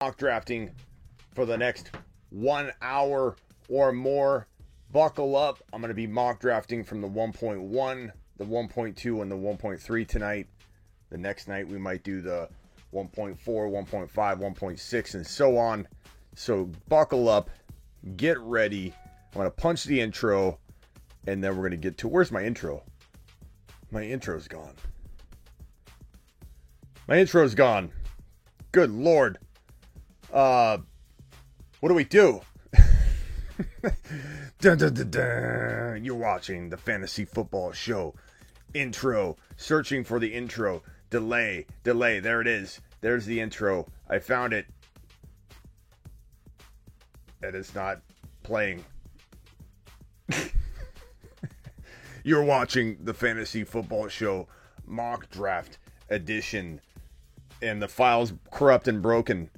mock drafting for the next 1 hour or more. Buckle up. I'm going to be mock drafting from the 1.1, the 1.2, and the 1.3 tonight. The next night we might do the 1.4, 1.5, 1.6, and so on. So buckle up. Get ready. I'm going to punch the intro, and then we're going to get to... Where's my intro? My intro's gone. My intro's gone. Good Lord. What do we do? Dun, dun, dun, dun. You're watching the Fantasy Football Show. Intro. Searching for the intro. Delay. There it is. There's the intro. I found it. And it's not playing. You're watching the Fantasy Football Show Mock Draft Edition. And the file's corrupt and broken.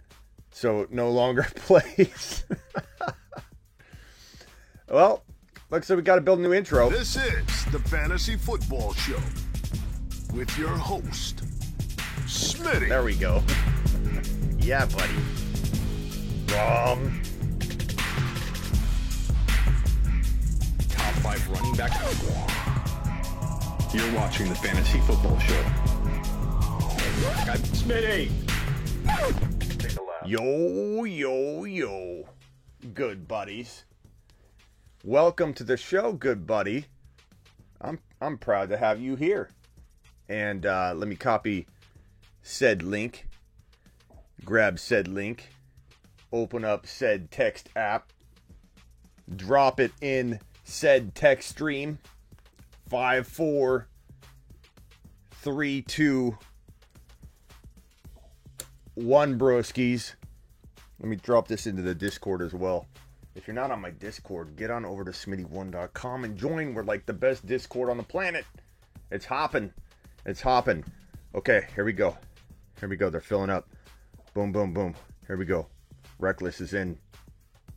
So it no longer plays. Well, looks like we got to build a new intro. This is the Fantasy Football Show with your host, Smitty. There we go. Yeah, buddy. Wrong. Top 5 running back. You're watching the Fantasy Football Show. I'm Smitty. Yo. Good buddies. Welcome to the show, good buddy. I'm proud to have you here. And let me copy said link. Grab said link. Open up said text app. Drop it in said text stream. 5, 4, 3, 2, 1 broskies. Let me drop this into the Discord as well. If you're not on my Discord, get on over to smitty1.com and join. We're like the best Discord on the planet. It's hopping. Okay, here we go. They're filling up. Boom. Here we go. Reckless is in.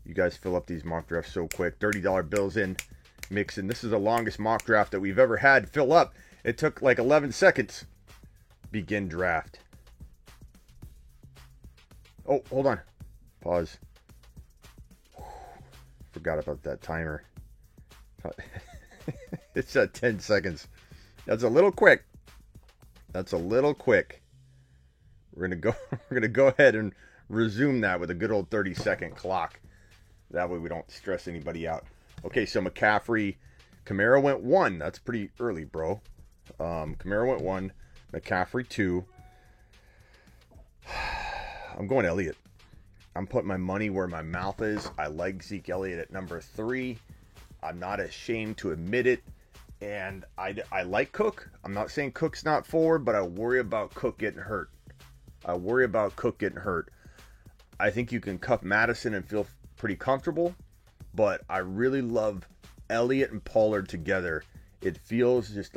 You guys fill up these mock drafts so quick. $30 bills in. Mixing. This is the longest mock draft that we've ever had fill up. It took like 11 seconds. Begin draft. Oh, hold on. Pause. Forgot about that timer. It's at 10 seconds. That's a little quick. We're gonna go ahead and resume that with a good old 30-second clock. That way we don't stress anybody out. Okay, so McCaffrey, Kamara went 1. That's pretty early, bro. Kamara went 1. McCaffrey 2. I'm going Elliott. I'm putting my money where my mouth is. I like Zeke Elliott at number 3. I'm not ashamed to admit it. And I like Cook. I'm not saying Cook's not forward, but I worry about Cook getting hurt. I think you can cuff Madison and feel pretty comfortable. But I really love Elliott and Pollard together. It feels just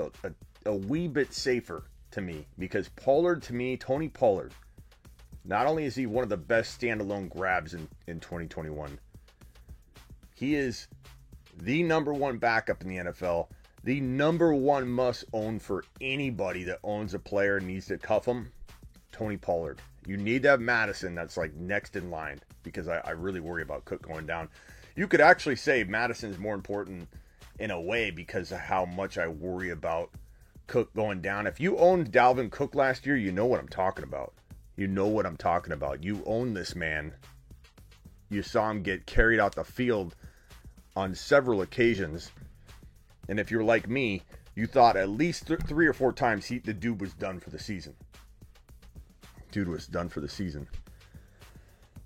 a wee bit safer to me. Because Pollard, to me, Tony Pollard, not only is he one of the best standalone grabs in 2021, he is the number 1 backup in the NFL, the number 1 must-own for anybody that owns a player and needs to cuff him, Tony Pollard. You need to have Madison that's like next in line because I really worry about Cook going down. You could actually say Madison's more important in a way because of how much I worry about Cook going down. If you owned Dalvin Cook last year, you know what I'm talking about. You own this man. You saw him get carried out the field on several occasions. And if you're like me, you thought at least 3 or 4 times the dude was done for the season.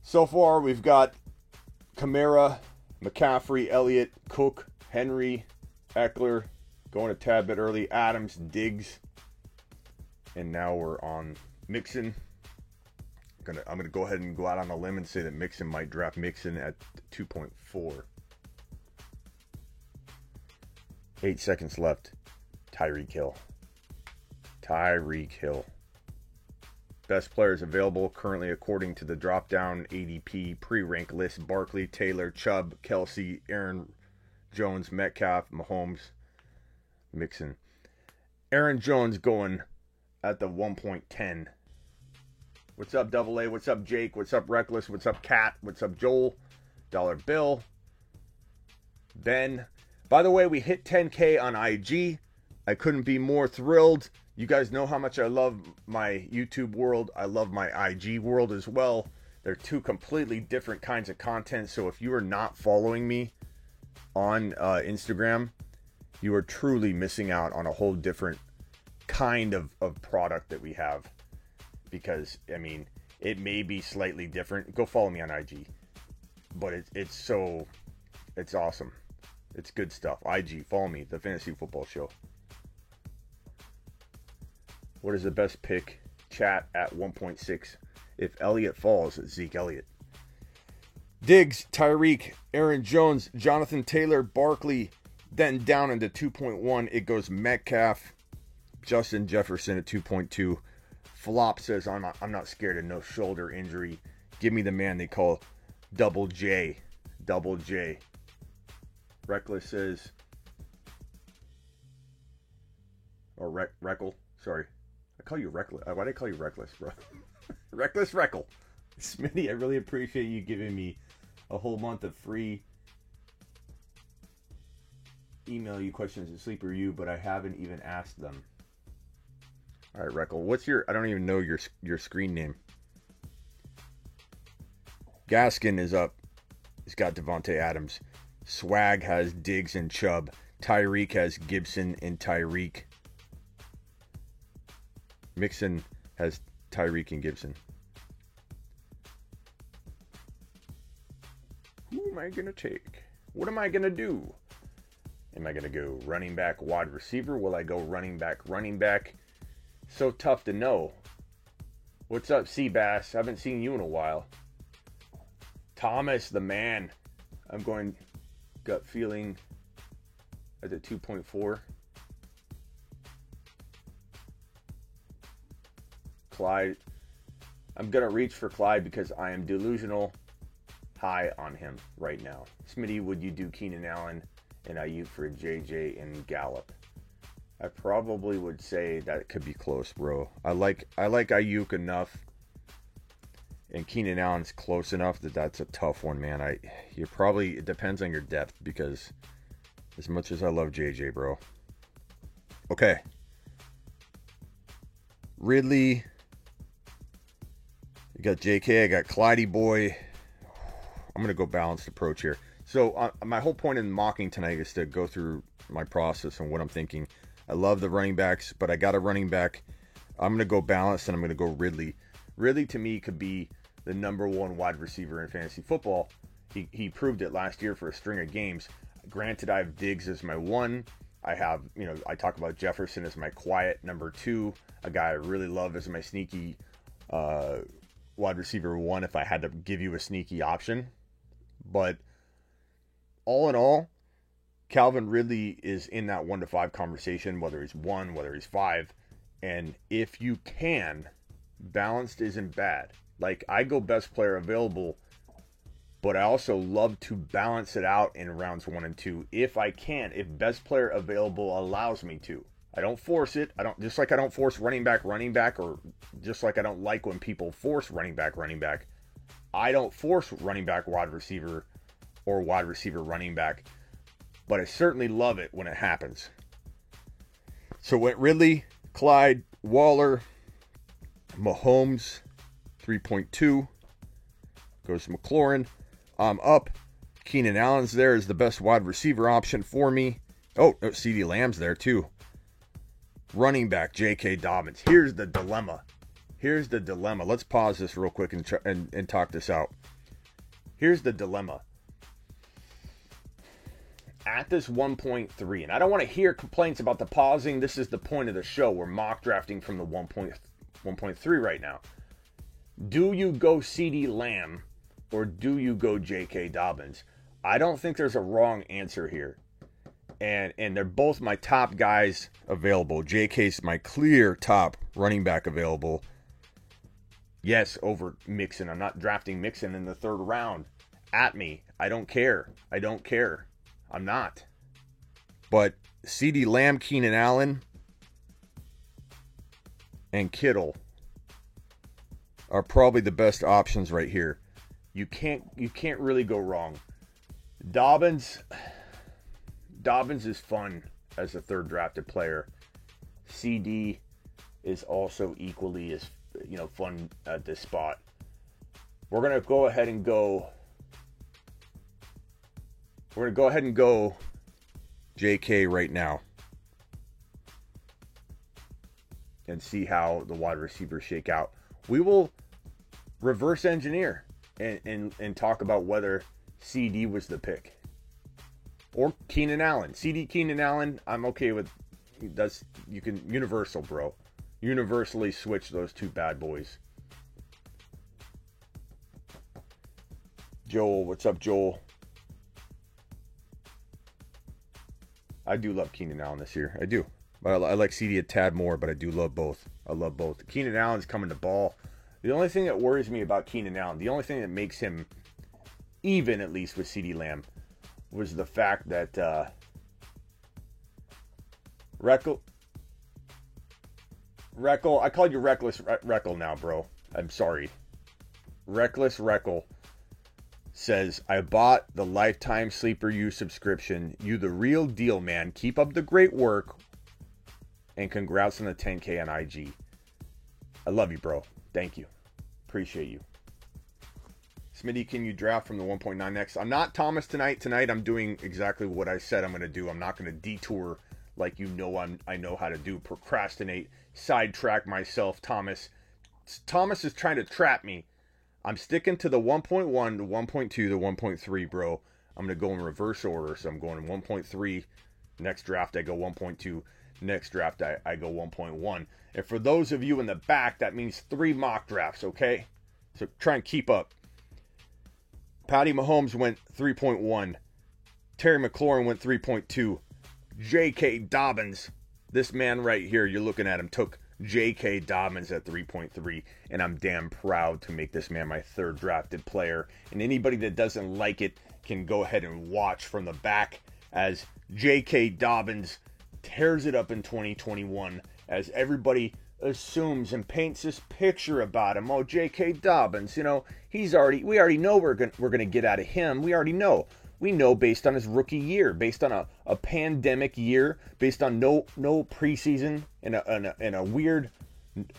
So far, we've got Kamara, McCaffrey, Elliott, Cook, Henry, Eckler, going a tad bit early, Adams, Diggs. And now we're on Mixon. I'm gonna go ahead and go out on a limb and say that Mixon might draft Mixon at 2.4. 8 seconds left. Tyreek Hill. Best players available currently according to the drop-down ADP pre-rank list: Barkley, Taylor, Chubb, Kelsey, Aaron Jones, Metcalf, Mahomes, Mixon. Aaron Jones going at the 1.10 What's up, Double A? What's up, Jake? What's up, Reckless? What's up, Kat? What's up, Joel? Dollar Bill. Ben. By the way, we hit 10K on IG. I couldn't be more thrilled. You guys know how much I love my YouTube world. I love my IG world as well. They're two completely different kinds of content. So if you are not following me on Instagram, you are truly missing out on a whole different kind of product that we have. Because, I mean, it may be slightly different. Go follow me on IG. But it's awesome. It's good stuff. IG, follow me, The Fantasy Football Show. What is the best pick? Chat at 1.6. If Elliott falls, Zeke Elliott. Diggs, Tyreek, Aaron Jones, Jonathan Taylor, Barkley. Then down into 2.1, it goes Metcalf, Justin Jefferson at 2.2. Flop says, I'm not scared of no shoulder injury. Give me the man they call Double J. Double J. Reckless says, or Reckle, sorry. I call you Reckless. Why did I call you Reckless, bro? Reckless Reckle. Smitty, I really appreciate you giving me a whole month of free email you questions at Sleeper U, but I haven't even asked them. All right, Reckle. What's your... I don't even know your screen name. Gaskin is up. He's got Devontae Adams. Swag has Diggs and Chubb. Tyreek has Gibson and Tyreek. Mixon has Tyreek and Gibson. Who am I going to take? What am I going to do? Am I going to go running back, wide receiver? Will I go running back, running back? So tough to know. What's up, Seabass? Haven't seen you in a while. Thomas, the man. I'm going gut feeling at the 2.4. Clyde. I'm going to reach for Clyde because I am delusional high on him right now. Smitty, would you do Keenan Allen and Ayuk for JJ and Gallup? I probably would say that it could be close, bro. I like Ayuk enough, and Keenan Allen's close enough that's a tough one, man. It depends on your depth, because as much as I love JJ, bro. Okay. Ridley. You got JK. I got Clydey boy. I'm gonna go balanced approach here. So my whole point in mocking tonight is to go through my process and what I'm thinking. I love the running backs, but I got a running back. I'm going to go balanced, and I'm going to go Ridley. Ridley, to me, could be the number one wide receiver in fantasy football. He proved it last year for a string of games. Granted, I have Diggs as my one. I have, I talk about Jefferson as my quiet number two. A guy I really love as my sneaky wide receiver one if I had to give you a sneaky option. But all in all, Calvin Ridley is in that 1 to 5 conversation, whether he's 1, whether he's 5. And if you can, balanced isn't bad. Like, I go best player available, but I also love to balance it out in rounds 1 and 2 if I can, if best player available allows me to. I don't force it. Just like I don't force running back, or just like I don't like when people force running back. I don't force running back, wide receiver, or wide receiver, running back. But I certainly love it when it happens. So went Ridley, Clyde, Waller, Mahomes, 3.2. Goes McLaurin. I'm up. Keenan Allen's there is the best wide receiver option for me. Oh, CeeDee Lamb's there too. Running back, J.K. Dobbins. Here's the dilemma. Let's pause this real quick and talk this out. Here's the dilemma. At this 1.3, and I don't want to hear complaints about the pausing. This is the point of the show. We're mock drafting from the 1.3 right now. Do you go CeeDee Lamb or do you go J.K. Dobbins? I don't think there's a wrong answer here. And they're both my top guys available. J.K.'s my clear top running back available. Yes, over Mixon. I'm not drafting Mixon in the 3rd round. At me. I don't care. I'm not. But CeeDee Lamb, Keenan Allen, and Kittle are probably the best options right here. You can't really go wrong. Dobbins is fun as a third drafted player. CD is also equally as fun at this spot. We're gonna go ahead and go JK right now and see how the wide receivers shake out. We will reverse engineer and talk about whether CD was the pick or Keenan Allen. CD Keenan Allen, I'm okay with. You can universal, bro. Universally switch those two bad boys. Joel, what's up, Joel? I do love Keenan Allen this year. I do. But I like CD a tad more, but I do love both. I love both. Keenan Allen's coming to ball. The only thing that worries me about Keenan Allen, the only thing that makes him even, at least with CD Lamb, was the fact that Reckle, I called you Reckless Reckle now, bro. I'm sorry. Reckless Reckle says, I bought the Lifetime Sleeper U subscription. You the real deal, man. Keep up the great work. And congrats on the 10K on IG. I love you, bro. Thank you. Appreciate you. Smitty, can you draft from the 1.9X? I'm not Thomas tonight. Tonight I'm doing exactly what I said I'm going to do. I'm not going to detour like I know how to do. Procrastinate. Sidetrack myself, Thomas. Thomas is trying to trap me. I'm sticking to the 1.1, the 1.2, the 1.3, bro. I'm going to go in reverse order. So I'm going in 1.3. Next draft, I go 1.2. Next draft, I go 1.1. And for those of you in the back, that means 3 mock drafts, okay? So try and keep up. Patty Mahomes went 3.1. Terry McLaurin went 3.2. J.K. Dobbins, this man right here, you're looking at him, took J.K. Dobbins at 3.3, and I'm damn proud to make this man my third drafted player. And anybody that doesn't like it can go ahead and watch from the back as J.K. Dobbins tears it up in 2021, as everybody assumes and paints this picture about him. Oh, J.K. Dobbins, we already know we're gonna get out of him. We already know. We know based on his rookie year, based on a pandemic year, based on no preseason and a weird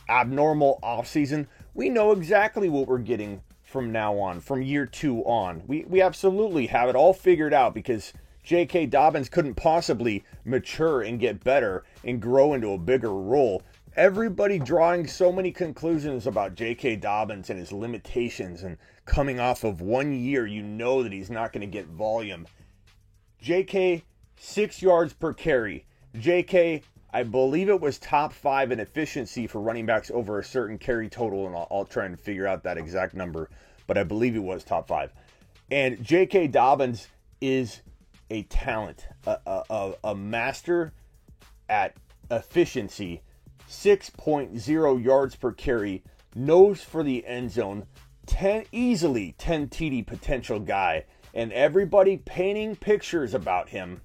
abnormal offseason. We know exactly what we're getting from now on, from year 2 on. We absolutely have it all figured out because J.K. Dobbins couldn't possibly mature and get better and grow into a bigger role. Everybody drawing so many conclusions about J.K. Dobbins and his limitations, and coming off of 1 year, you know that he's not going to get volume. J.K., 6 yards per carry. J.K., I believe it was top 5 in efficiency for running backs over a certain carry total, and I'll try and figure out that exact number, but I believe it was top 5. And J.K. Dobbins is a talent, a master at efficiency. 6.0 yards per carry, nose for the end zone, easily 10 TD potential guy, and everybody painting pictures about him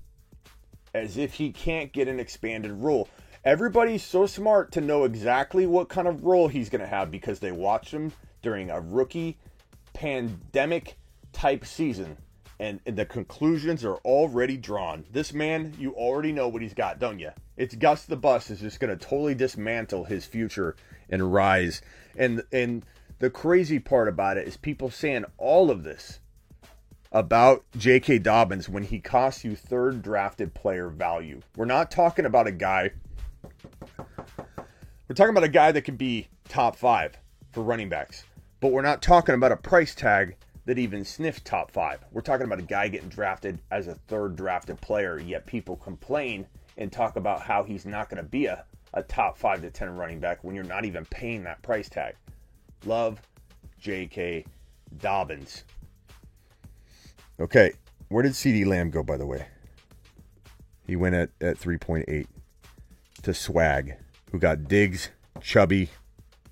as if he can't get an expanded role. Everybody's so smart to know exactly what kind of role he's going to have because they watched him during a rookie pandemic type season. And the conclusions are already drawn. This man, you already know what he's got, don't you? It's Gus the Bus is just going to totally dismantle his future and rise. And the crazy part about it is people saying all of this about J.K. Dobbins when he costs you third drafted player value. We're not talking about a guy. We're talking about a guy that could be top 5 for running backs. But we're not talking about a price tag that even sniffs top 5. We're talking about a guy getting drafted as a third drafted player, yet people complain and talk about how he's not going to be a top 5 to 10 running back when you're not even paying that price tag. Love J.K. Dobbins. Okay, where did CD Lamb go, by the way? He went at 3.8 to Swag, who got Diggs, Chubby,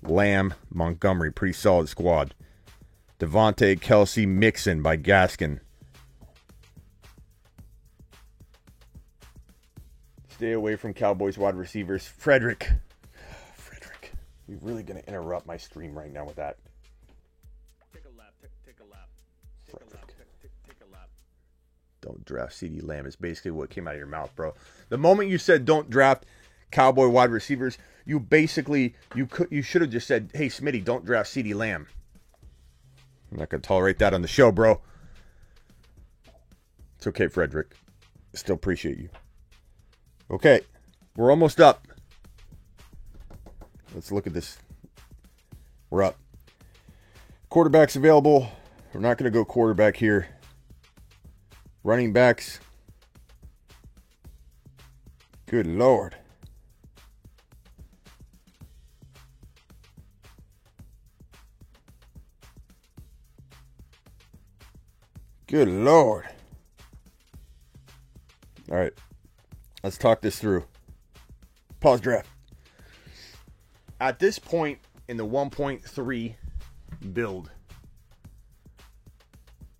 Lamb, Montgomery. Pretty solid squad. Devontae, Kelsey, Mixon by Gaskin. Stay away from Cowboys wide receivers. Frederick. You're really going to interrupt my stream right now with that. Take a lap. Take a lap. Frederick. Take a lap. Don't draft CeeDee Lamb is basically what came out of your mouth, bro. The moment you said don't draft Cowboy wide receivers, you basically, you should have just said, hey, Smitty, don't draft CeeDee Lamb. I'm not going to tolerate that on the show, bro. It's okay, Frederick. Still appreciate you. Okay, we're almost up. Let's look at this. We're up. Quarterbacks available. We're not going to go quarterback here. Running backs. Good Lord. Good Lord. All right. Let's talk this through. Pause draft. At this point in the 1.3 build.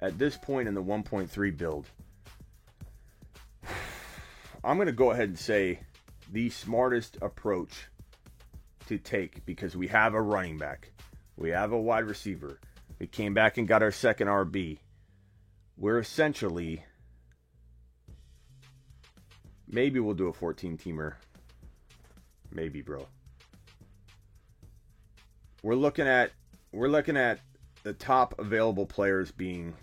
At this point in the 1.3 build. I'm going to go ahead and say the smartest approach to take, because we have a running back. We have a wide receiver. We came back and got our second RB. We're essentially, maybe we'll do a 14-teamer. Maybe, bro. We're looking at the top available players being,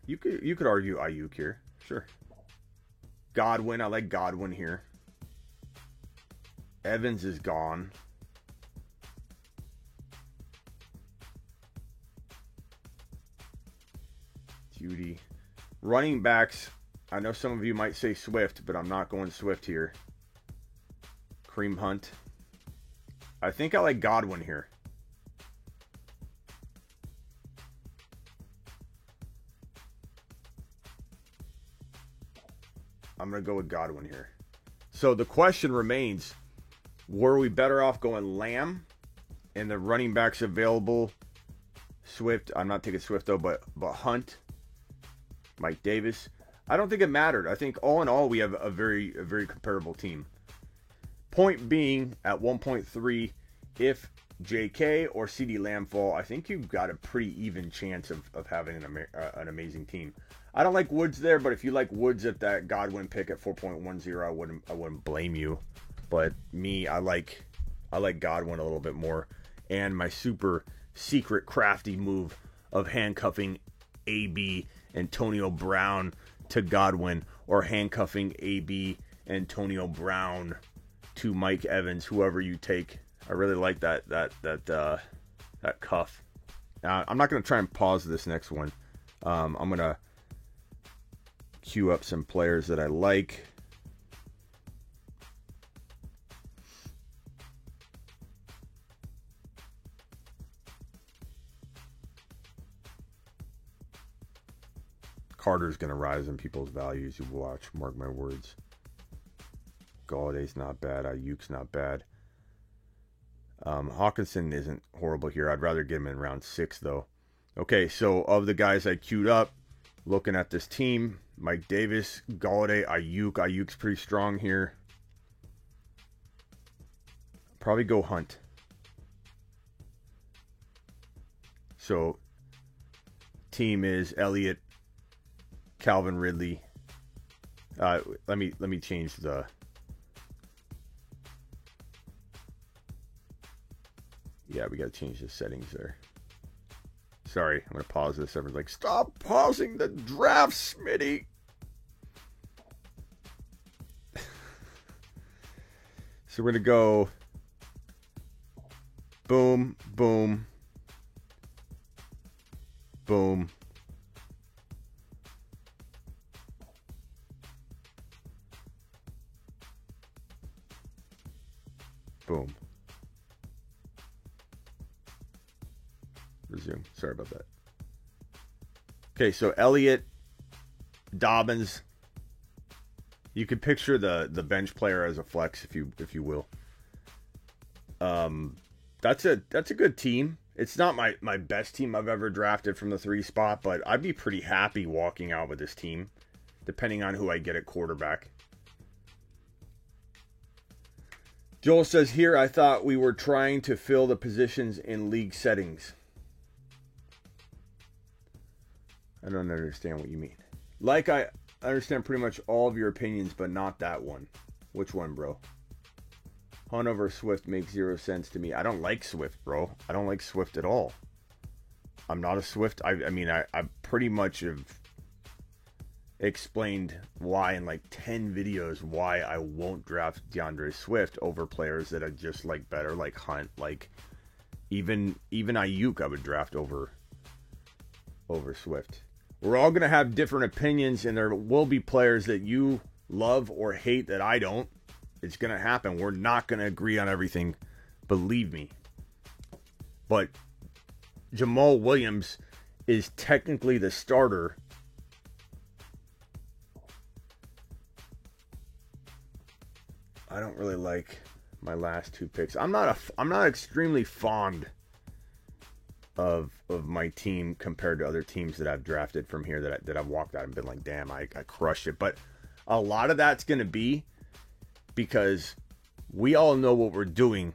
you could argue Ayuk here. Sure. Godwin, I like Godwin here. Evans is gone. Judy. Running backs, I know some of you might say Swift, but I'm not going Swift here. Kareem Hunt. I think I like Godwin here. I'm going to go with Godwin here. So the question remains, were we better off going Lamb and the running backs available? Swift, I'm not taking Swift though, but Hunt, Mike Davis. I don't think it mattered. I think all in all, we have a very comparable team. Point being, at 1.3, if JK or CeeDee Lamb fall, I think you've got a pretty even chance of having an amazing team. I don't like Woods there, but if you like Woods at that Godwin pick at 4.10, I wouldn't blame you. But me, I like Godwin a little bit more. And my super secret crafty move of handcuffing AB Antonio Brown to Godwin, or handcuffing AB Antonio Brown to Mike Evans, whoever you take. I really like that cuff. Now, I'm not going to try and pause this next one. I'm going to queue up some players that I like. Carter's going to rise in people's values. You watch, mark my words. Galladay's not bad. Ayuk's not bad. Hawkinson isn't horrible here. I'd rather get him in round 6, though. Okay, so of the guys I queued up, looking at this team, Mike Davis, Galladay, Ayuk. Ayuk's pretty strong here. Probably go Hunt. So, team is Elliott, Calvin Ridley. Let me change the. Yeah, we got to change the settings there. Sorry, I'm going to pause this. Everyone's like, stop pausing the draft, Smitty. So we're going to go boom, boom, boom. Boom. Resume. Sorry about that. Okay, so Elliott, Dobbins. You could picture the bench player as a flex, if you will. That's a good team. It's not my best team I've ever drafted from the 3 spot, but I'd be pretty happy walking out with this team, depending on who I get at quarterback. Joel says here, I thought we were trying to fill the positions in league settings. I don't understand what you mean. Like, I understand pretty much all of your opinions, but not that one. Which one, bro? Hunt over Swift makes 0 sense to me. I don't like Swift, bro. I don't like Swift at all. I'm not a Swift. I mean, I pretty much have explained why in like 10 videos why I won't draft DeAndre Swift over players that I just like better, like Hunt, like even Ayuk I would draft over Swift. We're all going to have different opinions, and there will be players that you love or hate that I don't. It's going to happen. We're not going to agree on everything, believe me. But Jamal Williams is technically the starter. I don't really like my last 2 picks. I'm not extremely fond of my team compared to other teams that I've drafted from here that I've walked out and been like, damn, I crushed it. But a lot of that's going to be because we all know what we're doing.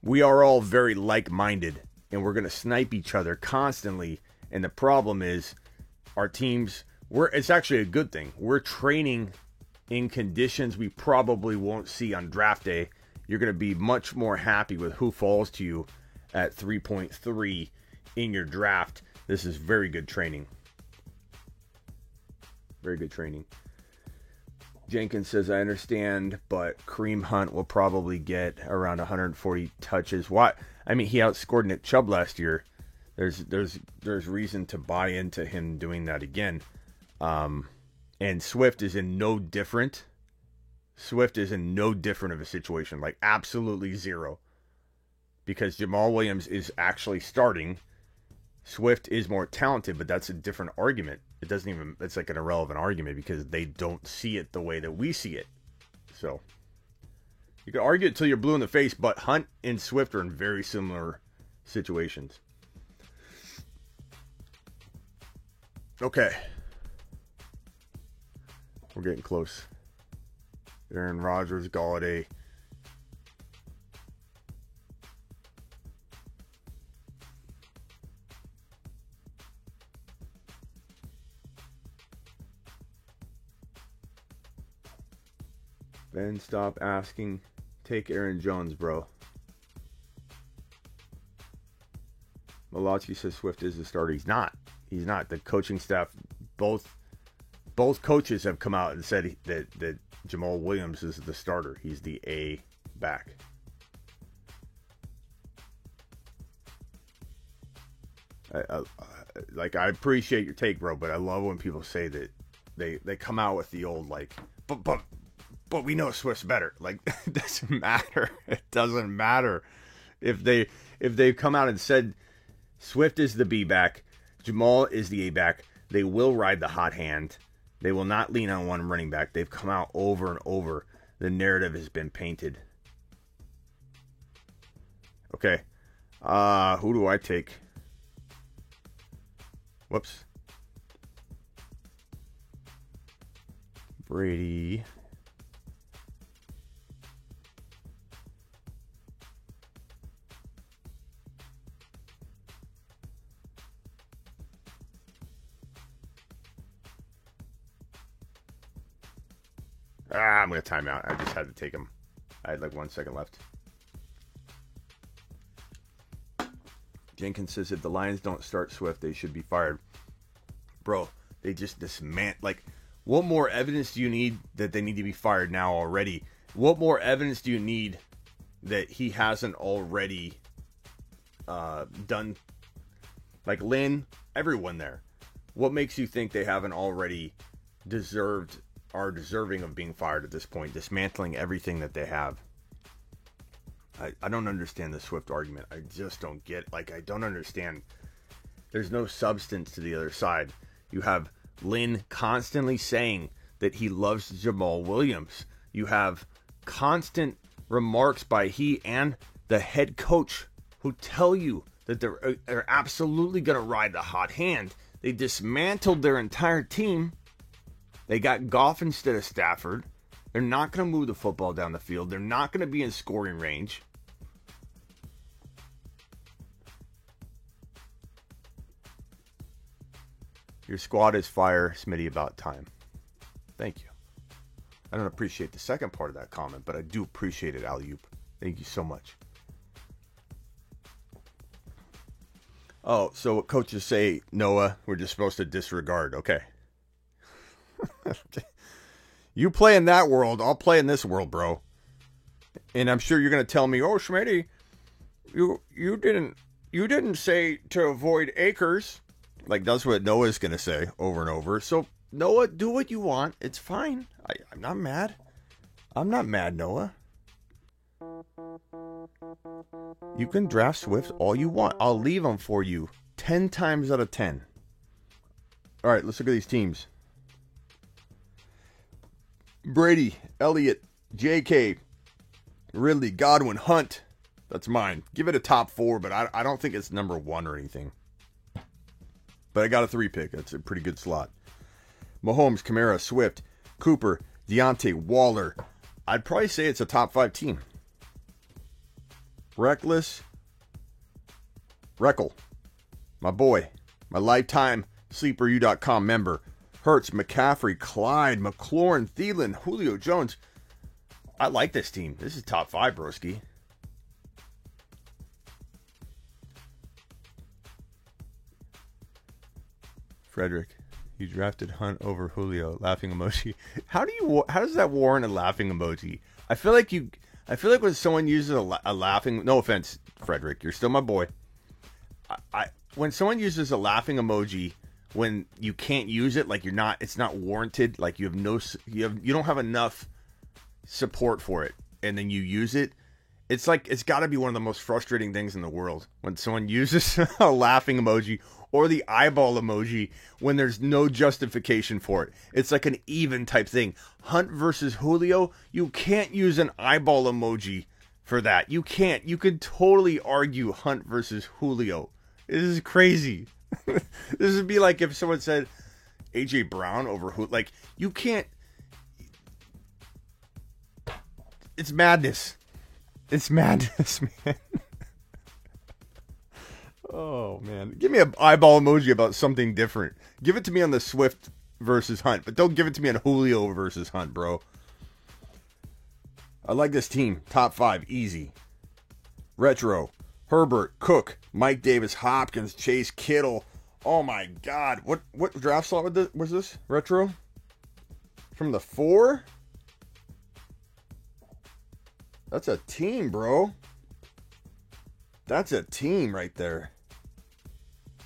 We are all very like-minded, and we're going to snipe each other constantly. And the problem is our teams, it's actually a good thing. We're training in conditions we probably won't see on draft day. You're going to be much more happy with who falls to you at 3.3 in your draft. This is very good training. Very good training. Jenkins says, I understand, but Kareem Hunt will probably get around 140 touches. Why? I mean, he outscored Nick Chubb last year. There's reason to buy into him doing that again. And Swift is in no different. Swift is in no different of a situation. Like, absolutely zero. Because Jamal Williams is actually starting. Swift is more talented, but that's a different argument. It's like an irrelevant argument because they don't see it the way that we see it. So, you can argue it till you're blue in the face, but Hunt and Swift are in very similar situations. Okay. We're getting close. Aaron Rodgers, Galladay. Ben, stop asking. Take Aaron Jones, bro. Malachi says Swift is the starter. He's not. He's not. The coaching staff, both coaches have come out and said that Jamal Williams is the starter. He's the A back. I appreciate your take, bro, but I love when people say that they come out with the old like, but we know Swift's better. Like, it doesn't matter. It doesn't matter if they come out and said Swift is the B back, Jamal is the A back. They will ride the hot hand. They will not lean on one running back. They've come out over and over. The narrative has been painted. Okay. Who do I take? Whoops. Brady. I'm going to time out. I just had to take him. I had like 1 second left. Jenkins says if the Lions don't start Swift, they should be fired. Bro, they just dismantle. Like, what more evidence do you need that they need to be fired now already? What more evidence do you need that he hasn't already done? Like Lynn, everyone there. What makes you think they haven't already are deserving of being fired at this point, dismantling everything that they have? I don't understand the Swift argument. I just don't get, I don't understand. There's no substance to the other side. You have Lynn constantly saying that he loves Jamal Williams. You have constant remarks by he and the head coach who tell you that they're absolutely going to ride the hot hand. They dismantled their entire team. They got Goff instead of Stafford. They're not going to move the football down the field. They're not going to be in scoring range. Your squad is fire, Smitty, about time. Thank you. I don't appreciate the second part of that comment, but I do appreciate it, Alley-oop. Thank you so much. Oh, so what coaches say, Noah, we're just supposed to disregard. Okay. You play in that world, I'll play in this world, bro. And I'm sure you're going to tell me, oh, Schmitty, you didn't say to avoid Akers. Like, that's what Noah's going to say over and over. So, Noah, do what you want. It's fine. I'm not mad. I'm not mad, Noah. You can draft Swift all you want. I'll leave them for you 10 times out of 10. All right, let's look at these teams. Brady, Elliott, J.K., Ridley, Godwin, Hunt. That's mine. Give it a top 4, but I don't think it's number 1 or anything. But I got a 3 pick. That's a pretty good slot. Mahomes, Kamara, Swift, Cooper, Deontay, Waller. I'd probably say it's a top 5 team. Reckless, Reckel, my boy, my lifetime SleeperU.com member. Hurts, McCaffrey, Clyde, McLaurin, Thielen, Julio Jones. I like this team. This is top 5, broski. Frederick, you drafted Hunt over Julio. Laughing emoji. How does that warrant a laughing emoji? I feel like when someone uses a laughing, no offense, Frederick, you're still my boy. When someone uses a laughing emoji when you can't use it, like it's not warranted, like you don't have enough support for it, and then you use it. It's like, it's got to be one of the most frustrating things in the world when someone uses a laughing emoji or the eyeball emoji when there's no justification for it. It's like an even type thing. Hunt versus Julio, you can't use an eyeball emoji for that. You can't. You could totally argue Hunt versus Julio. This is crazy. This would be like if someone said AJ Brown over Julio. Like, you can't. It's madness. It's madness, man. Oh, man. Give me an eyeball emoji about something different. Give it to me on the Swift versus Hunt, but don't give it to me on Julio versus Hunt, bro. I like this team. Top 5, easy. Retro, Herbert, Cook, Mike Davis, Hopkins, Chase, Kittle. Oh, my God. What draft slot was this? Retro? From the 4? That's a team, bro. That's a team right there.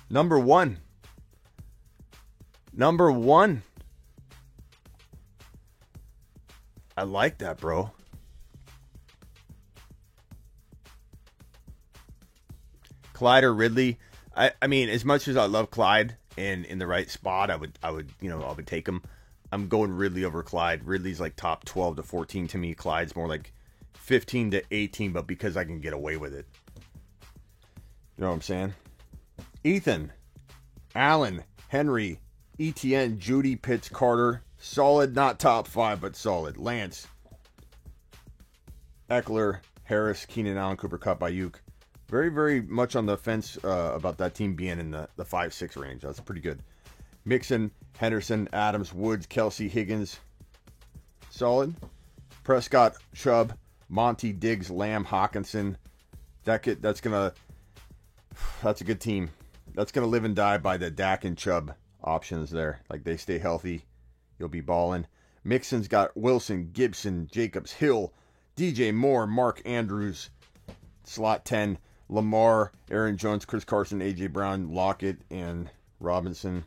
Number 1. Number 1. I like that, bro. Clyde or Ridley. I mean, as much as I love Clyde and in the right spot, I would take him. I'm going Ridley over Clyde. Ridley's like top 12 to 14 to me. Clyde's more like 15 to 18, but because I can get away with it. You know what I'm saying? Ethan, Allen, Henry, ETN, Judy, Pitts, Carter. Solid, not top 5, but solid. Lance, Eckler, Harris, Keenan Allen, Cooper Kupp, Ayuk. Very, very much on the fence about that team being in the 5-6 range. That's pretty good. Mixon, Henderson, Adams, Woods, Kelsey, Higgins. Solid. Prescott, Chubb, Monty, Diggs, Lamb, Hawkinson. That's a good team. That's gonna live and die by the Dak and Chubb options there. Like, they stay healthy, you'll be balling. Mixon's got Wilson, Gibson, Jacobs, Hill, DJ Moore, Mark Andrews. Slot 10, Lamar, Aaron Jones, Chris Carson, AJ Brown, Lockett, and Robinson.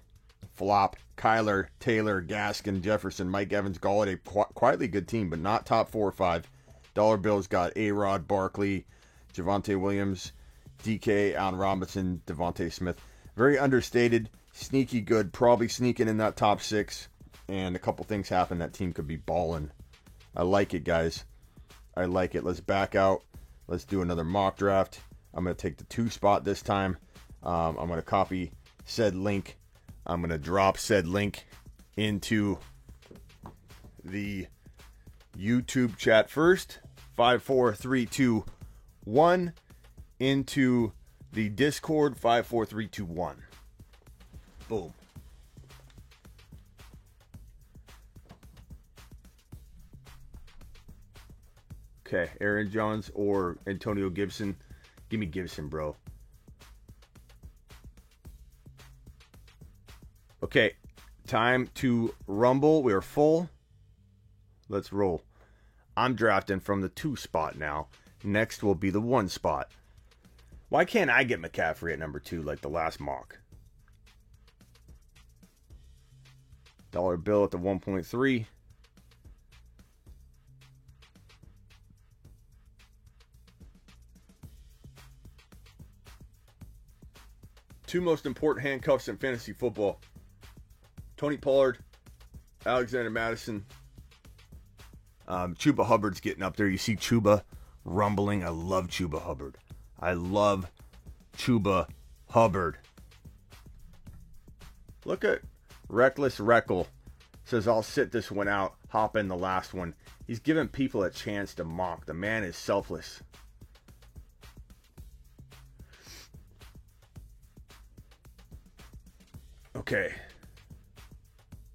Flop, Kyler, Taylor, Gaskin, Jefferson, Mike Evans, Galladay. Quietly good team, but not top 4 or 5. Dollar Bill's got A-Rod, Barkley, Javonte Williams, DK, Allen Robinson, Devontae Smith. Very understated, sneaky good, probably sneaking in that top 6. And a couple things happen, that team could be balling. I like it, guys. I like it. Let's back out. Let's do another mock draft. I'm going to take the 2 spot this time. I'm going to copy said link. I'm going to drop said link into the YouTube chat first. 5, 4, 3, 2, 1. Into the Discord. 5, 4, 3, 2, 1. Boom. Okay, Aaron Jones or Antonio Gibson. Give me Gibson, bro. Okay, time to rumble. We are full. Let's roll. I'm drafting from the 2 spot now. Next will be the 1 spot. Why can't I get McCaffrey at number 2 like the last mock? Dollar bill at the 1.3. Two most important handcuffs in fantasy football. Tony Pollard, Alexander Mattison. Chuba Hubbard's getting up there. You see Chuba rumbling. I love Chuba Hubbard. I love Chuba Hubbard. Look at Reckless Reckle. Says, I'll sit this one out. Hop in the last one. He's giving people a chance to mock. The man is selfless. Okay.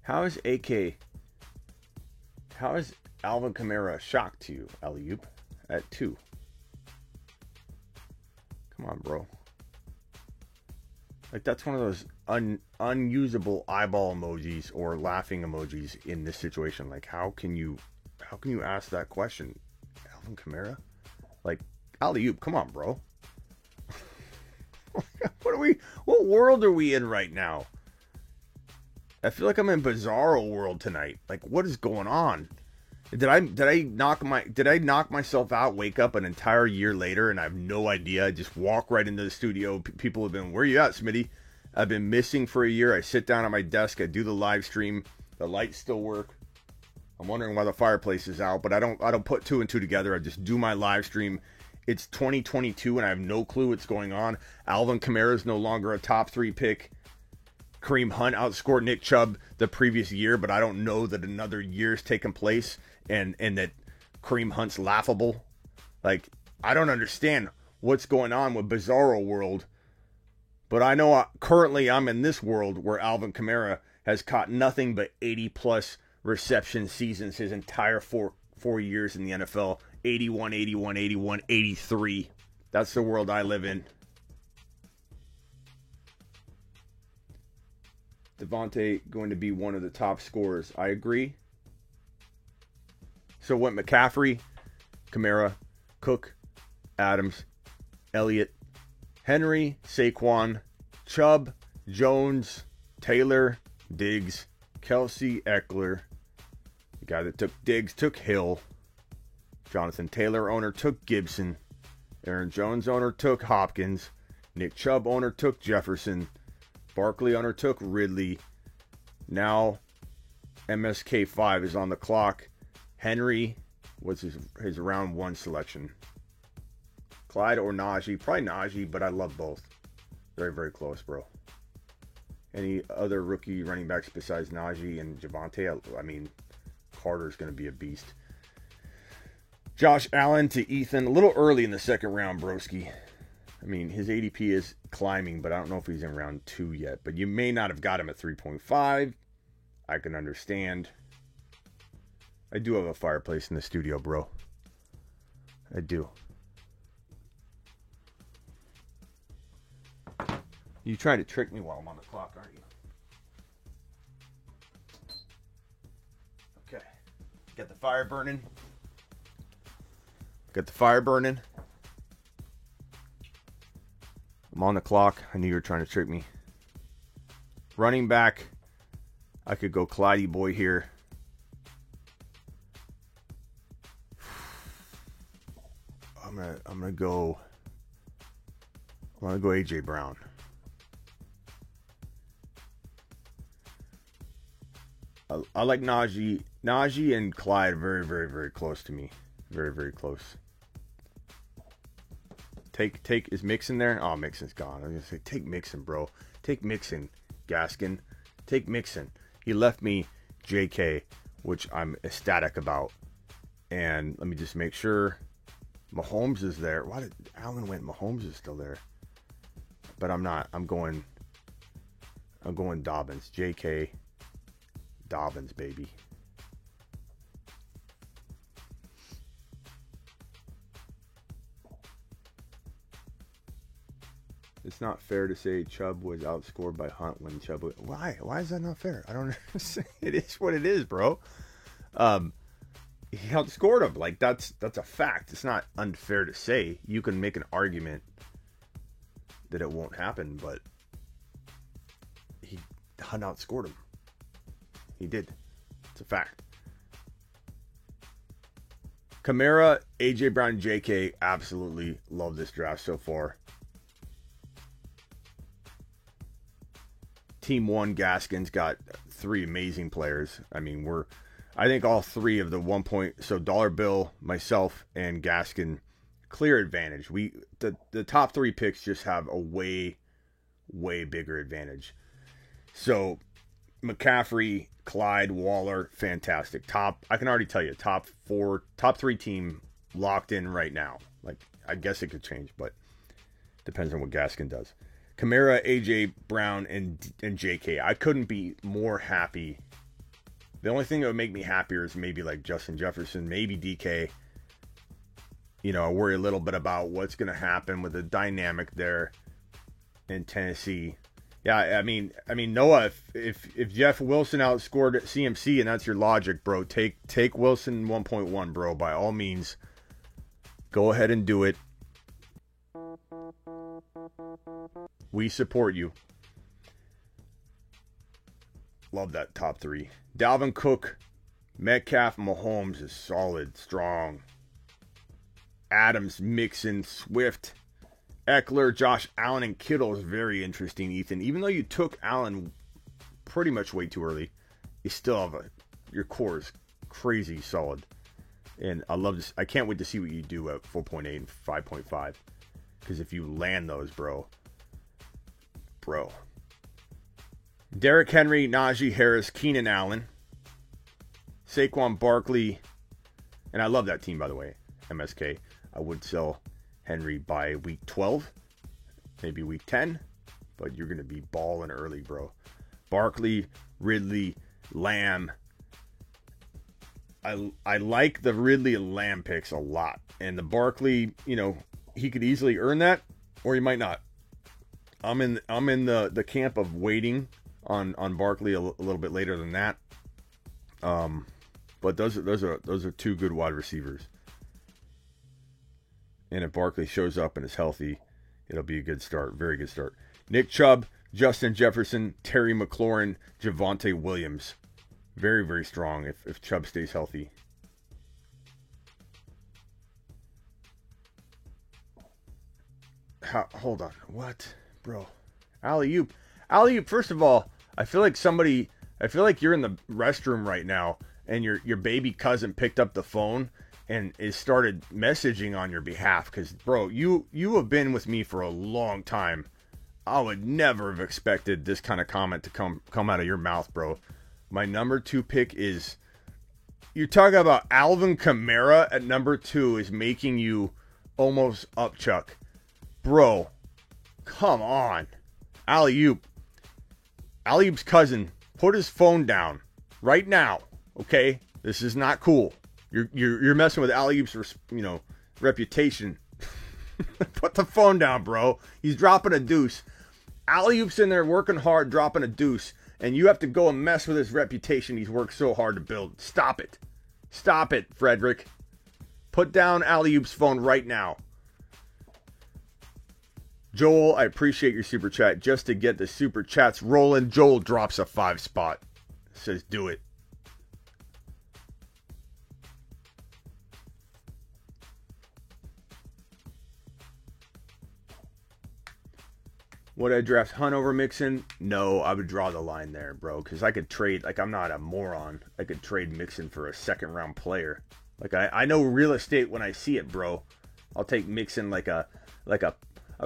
How is Alvin Kamara a shock to you, Alley-oop, at 2? Come on, bro. Like, that's one of those unusable eyeball emojis or laughing emojis in this situation. Like, how can you ask that question? Alvin Kamara? Like, Alley-oop, come on, bro. What world are we in right now? I feel like I'm in Bizarro world tonight. Like, what is going on? Did I knock myself out, wake up an entire year later, and I have no idea? I just walk right into the studio. People have been, where you at, Smitty? I've been missing for a year. I sit down at my desk. I do the live stream. The lights still work. I'm wondering why the fireplace is out, but I don't put 2 and 2 together. I just do my live stream. It's 2022, and I have no clue what's going on. Alvin Kamara is no longer a top 3 pick. Kareem Hunt outscored Nick Chubb the previous year, but I don't know that another year's taken place and that Kareem Hunt's laughable. Like, I don't understand what's going on with Bizarro world, but I know currently I'm in this world where Alvin Kamara has caught nothing but 80-plus reception seasons his entire four years in the NFL. 81, 81, 81, 83. That's the world I live in. Devontae going to be one of the top scorers. I agree. So went McCaffrey, Kamara, Cook, Adams, Elliott, Henry, Saquon, Chubb, Jones, Taylor, Diggs, Kelsey, Eckler. The guy that took Diggs took Hill. Jonathan Taylor owner took Gibson. Aaron Jones owner took Hopkins. Nick Chubb owner took Jefferson. Barkley owner took Ridley. Now MSK5 is on the clock. Henry was his round 1 selection. Clyde or Najee. Probably Najee, but I love both. Very, very close, bro. Any other rookie running backs besides Najee and Javonte? I mean, Carter's going to be a beast. Josh Allen to Ethan. A little early in the second round, broski. I mean, his ADP is climbing, but I don't know if he's in round 2 yet. But you may not have got him at 3.5. I can understand. I do have a fireplace in the studio, bro. I do. You trying to trick me while I'm on the clock, aren't you? Okay. Got the fire burning. I'm on the clock. I knew you were trying to trick me. Running back. I could go Clyde boy here. I'm gonna go AJ Brown. I like Najee. Najee and Clyde are very, very, very close to me. Very, very close. Take is Mixon there? Oh, Mixon's gone. I was gonna say take Mixon, bro. Take Mixon, Gaskin. Take Mixon. He left me JK, which I'm ecstatic about. And let me just make sure Mahomes is there. Why did Allen went? Mahomes is still there. But I'm not. I'm going Dobbins. J.K. Dobbins, baby. It's not fair to say Chubb was outscored by Hunt when Chubb was... Why? Why is that not fair? I don't understand. It is what it is, bro. He outscored him. Like, that's a fact. It's not unfair to say. You can make an argument that it won't happen, but Hunt outscored him. He did. It's a fact. Kamara, A.J. Brown, J.K. Absolutely love this draft so far. Team 1, Gaskin's got 3 amazing players. I mean, I think all 3 of the 1 point, so Dollar Bill, myself, and Gaskin, clear advantage. The top 3 picks just have a way bigger advantage. So McCaffrey, Clyde, Waller, fantastic. I can already tell you, top 3 team locked in right now. Like, I guess it could change, but depends on what Gaskin does. Kamara, AJ Brown, and JK. I couldn't be more happy. The only thing that would make me happier is maybe like Justin Jefferson, maybe DK. You know, I worry a little bit about what's going to happen with the dynamic there in Tennessee. Yeah, I mean, Noah, if Jeff Wilson outscored CMC and that's your logic, bro, take Wilson 1.1, bro. By all means, go ahead and do it. We support you. Love that top 3. Dalvin Cook, Metcalf, Mahomes is solid, strong. Adams, Mixon, Swift, Eckler, Josh Allen, and Kittle is very interesting, Ethan. Even though you took Allen pretty much way too early, you still have your core is crazy solid. And I love this. I can't wait to see what you do at 4.8 and 5.5. Because if you land those, bro. Derrick Henry, Najee Harris, Keenan Allen, Saquon Barkley, and I love that team, by the way, MSK. I would sell Henry by week 12, maybe week 10, but you're going to be balling early, bro. Barkley, Ridley, Lamb. I like the Ridley and Lamb picks a lot. And the Barkley, you know, he could easily earn that, or he might not. I'm in the camp of waiting on Barkley a little bit later than that. But those are 2 good wide receivers. And if Barkley shows up and is healthy, it'll be a good start, very good start. Nick Chubb, Justin Jefferson, Terry McLaurin, Javonte Williams, very very strong if Chubb stays healthy. Hold on, what? Bro, alley-oop, first of all, I feel like you're in the restroom right now and your baby cousin picked up the phone and is started messaging on your behalf because, bro, you have been with me for a long time. I would never have expected this kind of comment to come out of your mouth, bro. My number 2 pick is, you're talking about Alvin Kamara at number 2 is making you almost up, Chuck. Bro, come on. Alley-oop. Alley-oop's cousin, put his phone down right now, okay? This is not cool. You're messing with Alley-oop's, reputation. Put the phone down, bro. He's dropping a deuce. Alley-oop's in there working hard, dropping a deuce, and you have to go and mess with his reputation he's worked so hard to build. Stop it. Stop it, Frederick. Put down Alley-oop's phone right now. Joel, I appreciate your super chat. Just to get the super chats rolling, Joel drops a 5 spot. Says do it. Would I draft Hunt over Mixon? No, I would draw the line there, bro. Because I could trade, like, I'm not a moron. I could trade Mixon for a second round player. Like, I know real estate when I see it, bro. I'll take Mixon like a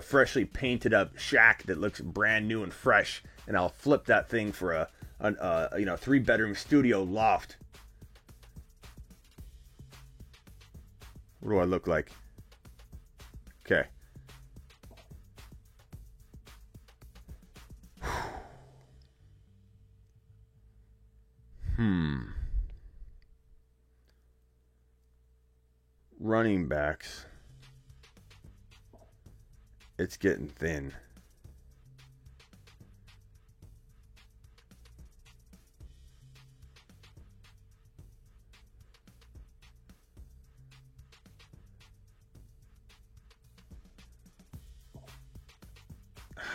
freshly painted up shack that looks brand new and fresh, and I'll flip that thing for a 3-bedroom studio loft. What do I look like? Okay. Running backs. It's getting thin.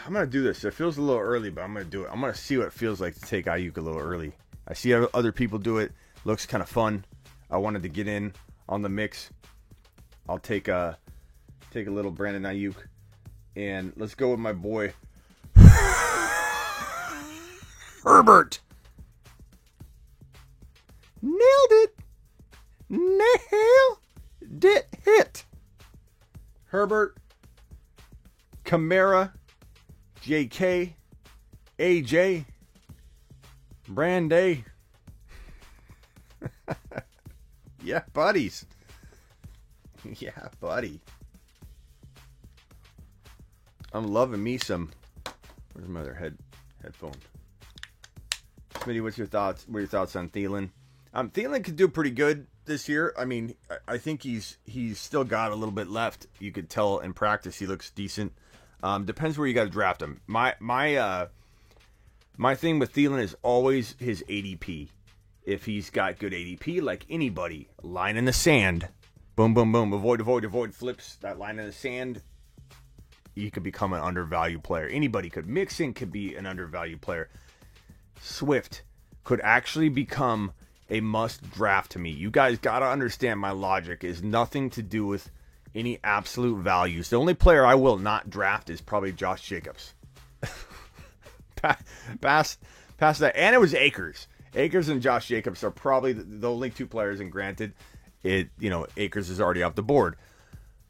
I'm going to do this. It feels a little early, but I'm going to do it. I'm going to see what it feels like to take Ayuk a little early. I see other people do it. Looks kind of fun. I wanted to get in on the mix. I'll take a little Brandon Ayuk. And let's go with my boy, Herbert. Nailed it. Nailed it. Hit. Herbert, Kamara, JK, AJ, Branday. Yeah, buddies. Yeah, buddy. I'm loving me some. Where's my other headphone? Smitty, what's your thoughts? What are your thoughts on Thielen? Thielen could do pretty good this year. I mean, I think he's still got a little bit left. You could tell in practice he looks decent. Depends where you got to draft him. My thing with Thielen is always his ADP. If he's got good ADP, like anybody, line in the sand, boom, boom, boom, avoid, flips that line in the sand. You could become an undervalued player. Anybody could. Mixon could be an undervalued player. Swift could actually become a must draft to me. You guys got to understand my logic is nothing to do with any absolute values. The only player I will not draft is probably Josh Jacobs. Past that. And it was Akers. Akers and Josh Jacobs are probably the only two players, and granted, Akers is already off the board.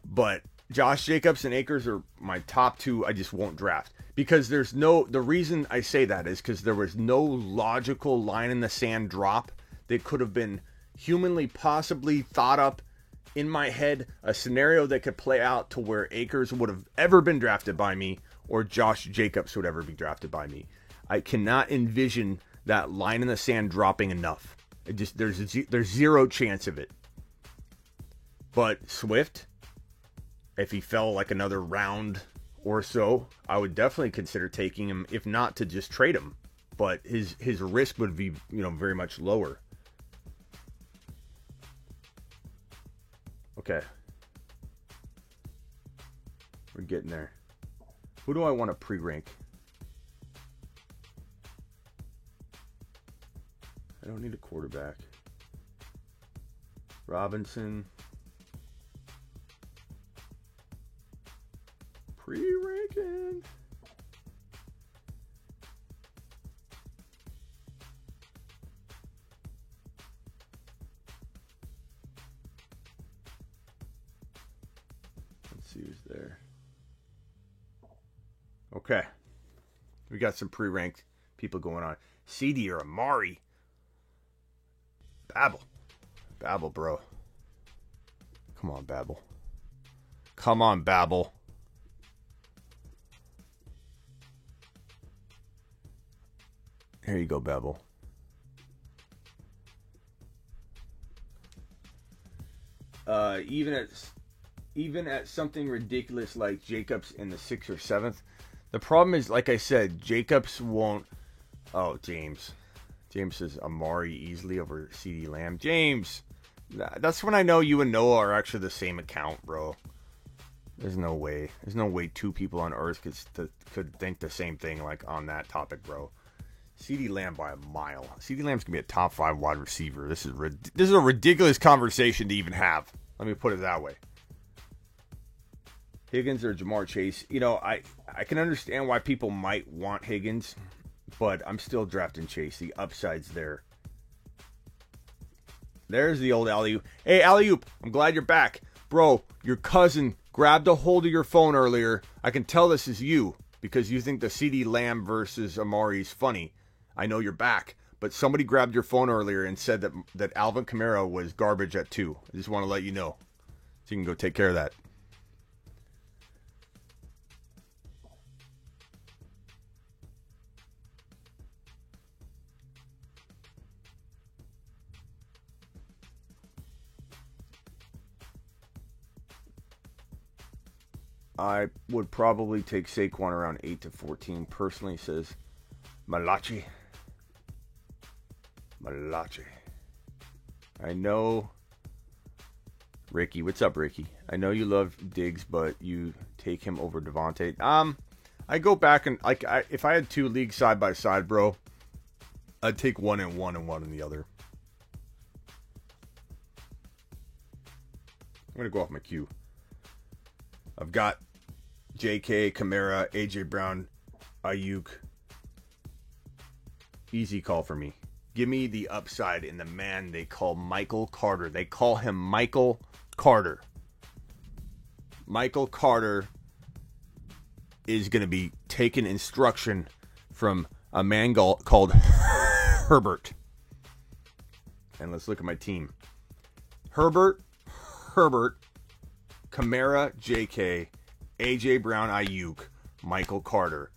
But Josh Jacobs and Akers are my top two I just won't draft. Because the reason I say that is because there was no logical line in the sand drop that could have been humanly possibly thought up in my head, a scenario that could play out to where Akers would have ever been drafted by me or Josh Jacobs would ever be drafted by me. I cannot envision that line in the sand dropping enough. There's zero chance of it. But Swift, if he fell like another round or so, I would definitely consider taking him, if not to just trade him. But his risk would be, very much lower. Okay. We're getting there. Who do I want to pre-rank? I don't need a quarterback. Robinson. Pre-ranking. Let's see who's there. Okay. We got some pre-ranked people going on. CD or Amari. Babble, bro. Come on, Babble. Come on, Babble. Here you go, Babble. Even at something ridiculous like Jacobs in the 6th or 7th, the problem is, like I said, Jacobs won't. Oh, James says Amari easily over CeeDee Lamb. James, that's when I know you and Noah are actually the same account, bro. There's no way. There's no way two people on Earth could think the same thing like on that topic, bro. CeeDee Lamb by a mile. CeeDee Lamb's gonna be a top 5 wide receiver. This is a ridiculous conversation to even have. Let me put it that way. Higgins or Jamar Chase. I can understand why people might want Higgins, but I'm still drafting Chase. The upside's there. There's the old alley-oop. Hey, alley-oop, I'm glad you're back. Bro, your cousin grabbed a hold of your phone earlier. I can tell this is you because you think the CeeDee Lamb versus Amari is funny. I know you're back, but somebody grabbed your phone earlier and said that Alvin Kamara was garbage at 2. I just want to let you know. So you can go take care of that. I would probably take Saquon around 8 to 14 personally, says Malachi. I know, Ricky. What's up, Ricky? I know you love Diggs, but you take him over Devontae. I go back and if I had 2 leagues side by side, bro, I'd take one in one and one in the other. I'm gonna go off my queue. I've got J.K., Kamara, A.J. Brown, Ayuk. Easy call for me. Give me the upside in the man they call Michael Carter. They call him Michael Carter. Michael Carter is going to be taking instruction from a man called Herbert. And let's look at my team. Herbert, Kamara, J.K., A.J. Brown, Ayuk, Michael Carter.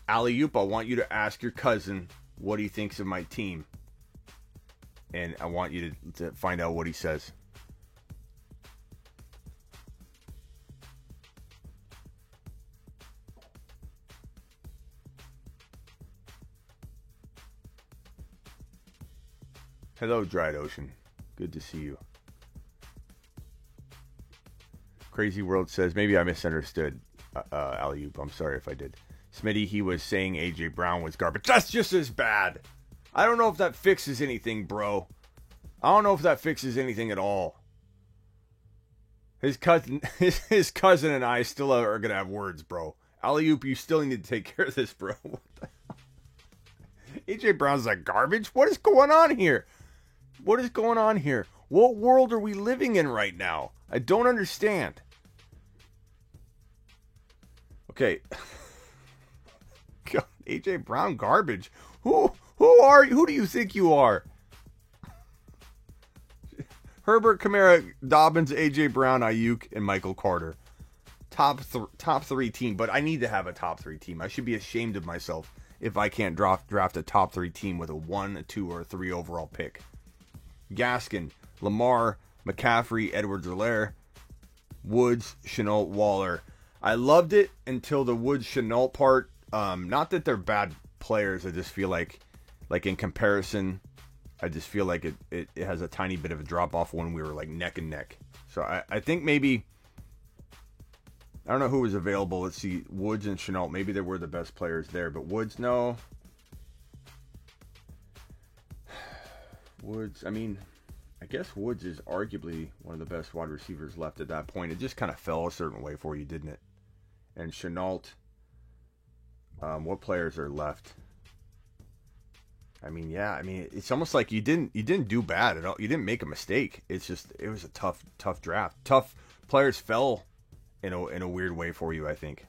Alley-oop, I want you to ask your cousin what he thinks of my team. And I want you to find out what he says. Hello, Dried Ocean. Good to see you. Crazy World says, maybe I misunderstood Alley-oop. I'm sorry if I did. Smitty, he was saying A.J. Brown was garbage. That's just as bad. I don't know if that fixes anything, bro. I don't know if that fixes anything at all. His cousin and I still are going to have words, bro. Alley-oop, you still need to take care of this, bro. What the hell? A.J. Brown's like garbage? What is going on here? What is going on here? What world are we living in right now? I don't understand. Okay. God, A.J. Brown garbage. Who are you? Who do you think you are? Herbert, Kamara, Dobbins, A.J. Brown, Ayuk, and Michael Carter. Top 3 team, but I need to have a top 3 team. I should be ashamed of myself if I can't draft a top 3 team with a 1, a 2, or a 3 overall pick. Gaskin, Lamar, McCaffrey, Edwards-Helaire, Woods, Shenault, Waller. I loved it until the Woods Shenault part. Not that they're bad players. I just feel like in comparison, I just feel like it has a tiny bit of a drop off when we were like neck and neck. So I think maybe, I don't know who was available. Let's see, Woods and Shenault. Maybe they were the best players there, but Woods, no. Woods, I mean, I guess Woods is arguably one of the best wide receivers left at that point. It just kind of fell a certain way for you, didn't it? And Shenault, what players are left? I mean, yeah, it's almost like you didn't do bad at all. You didn't make a mistake. It's just, it was a tough draft. Tough players fell in a weird way for you, I think.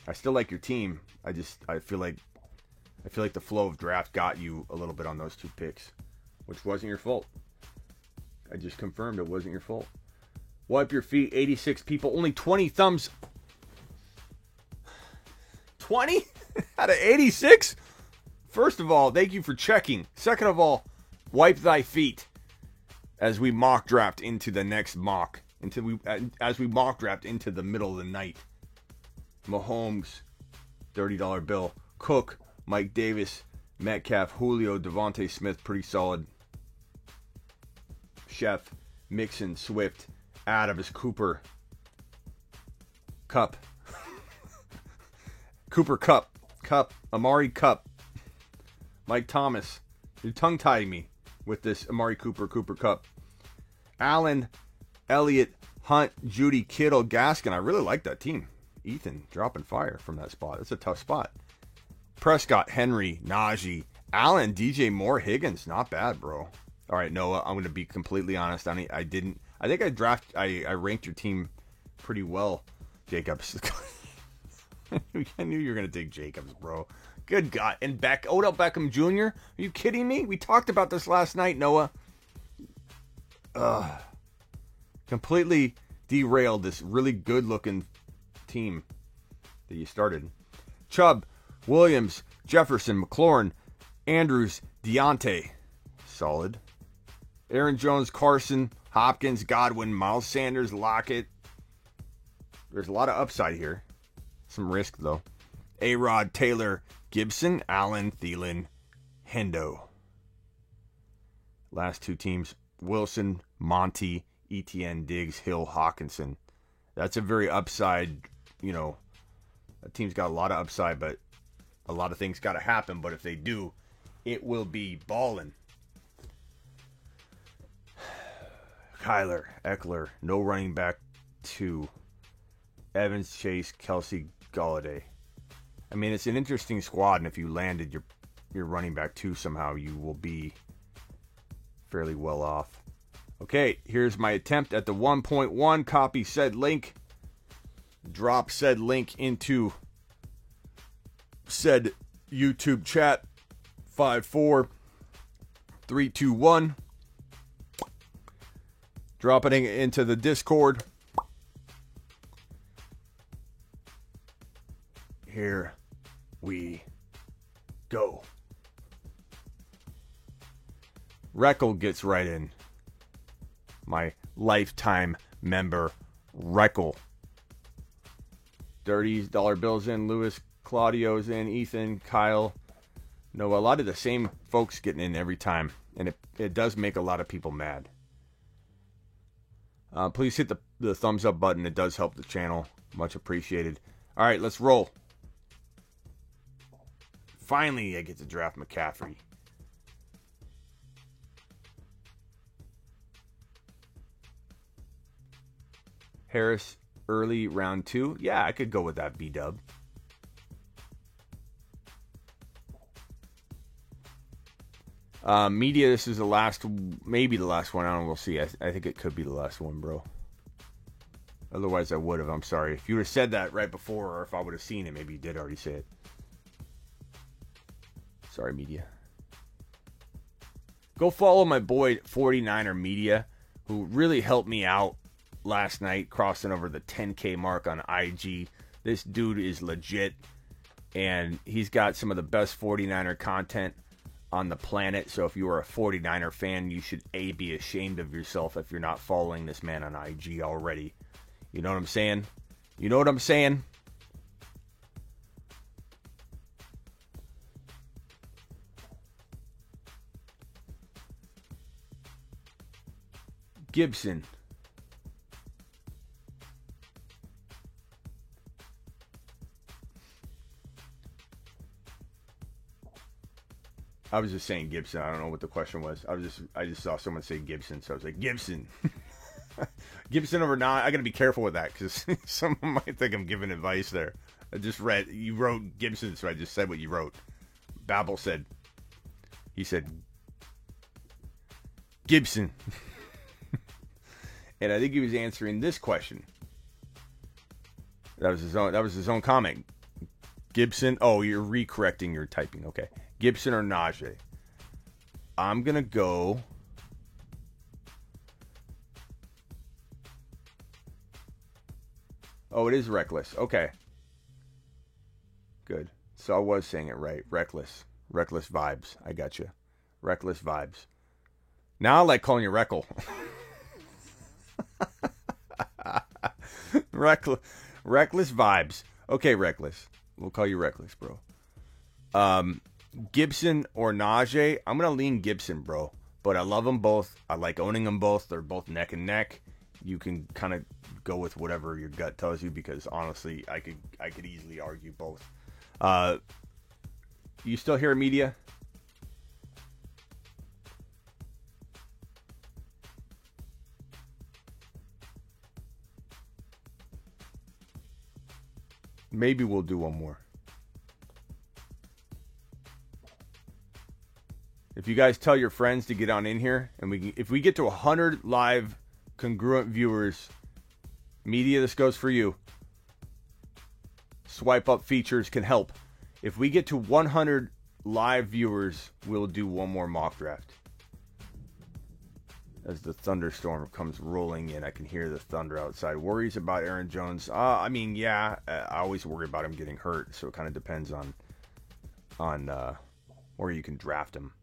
I still like your team. I feel like the flow of draft got you a little bit on those 2 picks, which wasn't your fault. I just confirmed it wasn't your fault. Wipe your feet, 86 people, only 20 thumbs. 20 out of 86? First of all, thank you for checking. Second of all, wipe thy feet as we mock draft into the next mock. As we mock draft into the middle of the night. Mahomes, $30 bill. Cook, Mike Davis, Metcalf, Julio, Devontae Smith, pretty solid. Chef, Mixon, Swift, Adams, Cooper, Cup. Cooper Cup, Amari Cup, Mike Thomas. You're tongue-tying me with this Amari Cooper Cup. Allen, Elliott, Hunt, Judy, Kittle, Gaskin. I really like that team. Ethan dropping fire from that spot. That's a tough spot. Prescott, Henry, Najee, Allen, DJ Moore, Higgins. Not bad, bro. All right, Noah, I'm going to be completely honest. I think I ranked your team pretty well, Jacobs. I knew you were going to take Jacobs, bro. Good God. And Odell Beckham Jr.? Are you kidding me? We talked about this last night, Noah. completely derailed this really good-looking team that you started. Chubb, Williams, Jefferson, McLaurin, Andrews, Deontay. Solid. Aaron Jones, Carson, Hopkins, Godwin, Miles Sanders, Lockett. There's a lot of upside here. Some risk, though. A-Rod, Taylor, Gibson, Allen, Thielen, Hendo. Last two teams, Wilson, Monty, Etienne, Diggs, Hill, Hawkinson. That's a very upside, that team's got a lot of upside, but a lot of things got to happen. But if they do, it will be ballin'. Kyler, Eckler, no running back 2. Evans, Chase, Kelsey, Galladay. I mean, it's an interesting squad, and if you landed your running back 2 somehow, you will be fairly well off. Okay, here's my attempt at the 1.1. Copy said link. Drop said link into said YouTube chat. 54321. Dropping it into the Discord. Here we go. Reckel gets right in. My lifetime member, Reckel. $30 bills in. Lewis, Claudio's in. Ethan, Kyle. No, a lot of the same folks getting in every time. And it does make a lot of people mad. Please hit the thumbs up button. It does help the channel. Much appreciated. All right, let's roll. Finally, I get to draft McCaffrey. Harris, early round 2. Yeah, I could go with that, B-dub. Media, this is the last, maybe the last one. I don't know, we'll see. I think it could be the last one, bro. Otherwise, I would have. I'm sorry. If you would have said that right before, or if I would have seen it, maybe you did already say it. Sorry, media. Go follow my boy 49er Media, who really helped me out last night, crossing over the 10K mark on IG. This dude is legit, and he's got some of the best 49er content on the planet. So if you are a 49er fan, you should be ashamed of yourself if you're not following this man on IG already. You know what I'm saying? You know what I'm saying? Gibson. I was just saying Gibson. I don't know what the question was. I just saw someone say Gibson, so I was like, Gibson. Gibson over not. I got to be careful with that because someone might think I'm giving advice there. I just read, you wrote Gibson, so I just said what you wrote. Babel said, he said Gibson. And I think he was answering this question. That was his own comment. Gibson. Oh, you're recorrecting your typing. Okay. Gibson or Najee? I'm going to go. Oh, it is Reckless. Okay. Good. So I was saying it right. Reckless. Reckless vibes. I got you. Reckless vibes. Now I like calling you Reckel. Reckless vibes. Okay, Reckless. We'll call you Reckless, bro. Gibson or Najee? I'm going to lean Gibson, bro. But I love them both. I like owning them both. They're both neck and neck. You can kind of go with whatever your gut tells you because honestly, I could easily argue both. You still hear media? Maybe we'll do one more. If you guys tell your friends to get on in here, and if we get to 100 live congruent viewers, media, this goes for you. Swipe up features can help. If we get to 100 live viewers, we'll do one more mock draft. as the thunderstorm comes rolling in. I can hear the thunder outside. Worries about Aaron Jones. I mean, yeah, I always worry about him getting hurt, so it kind of depends on where you can draft him.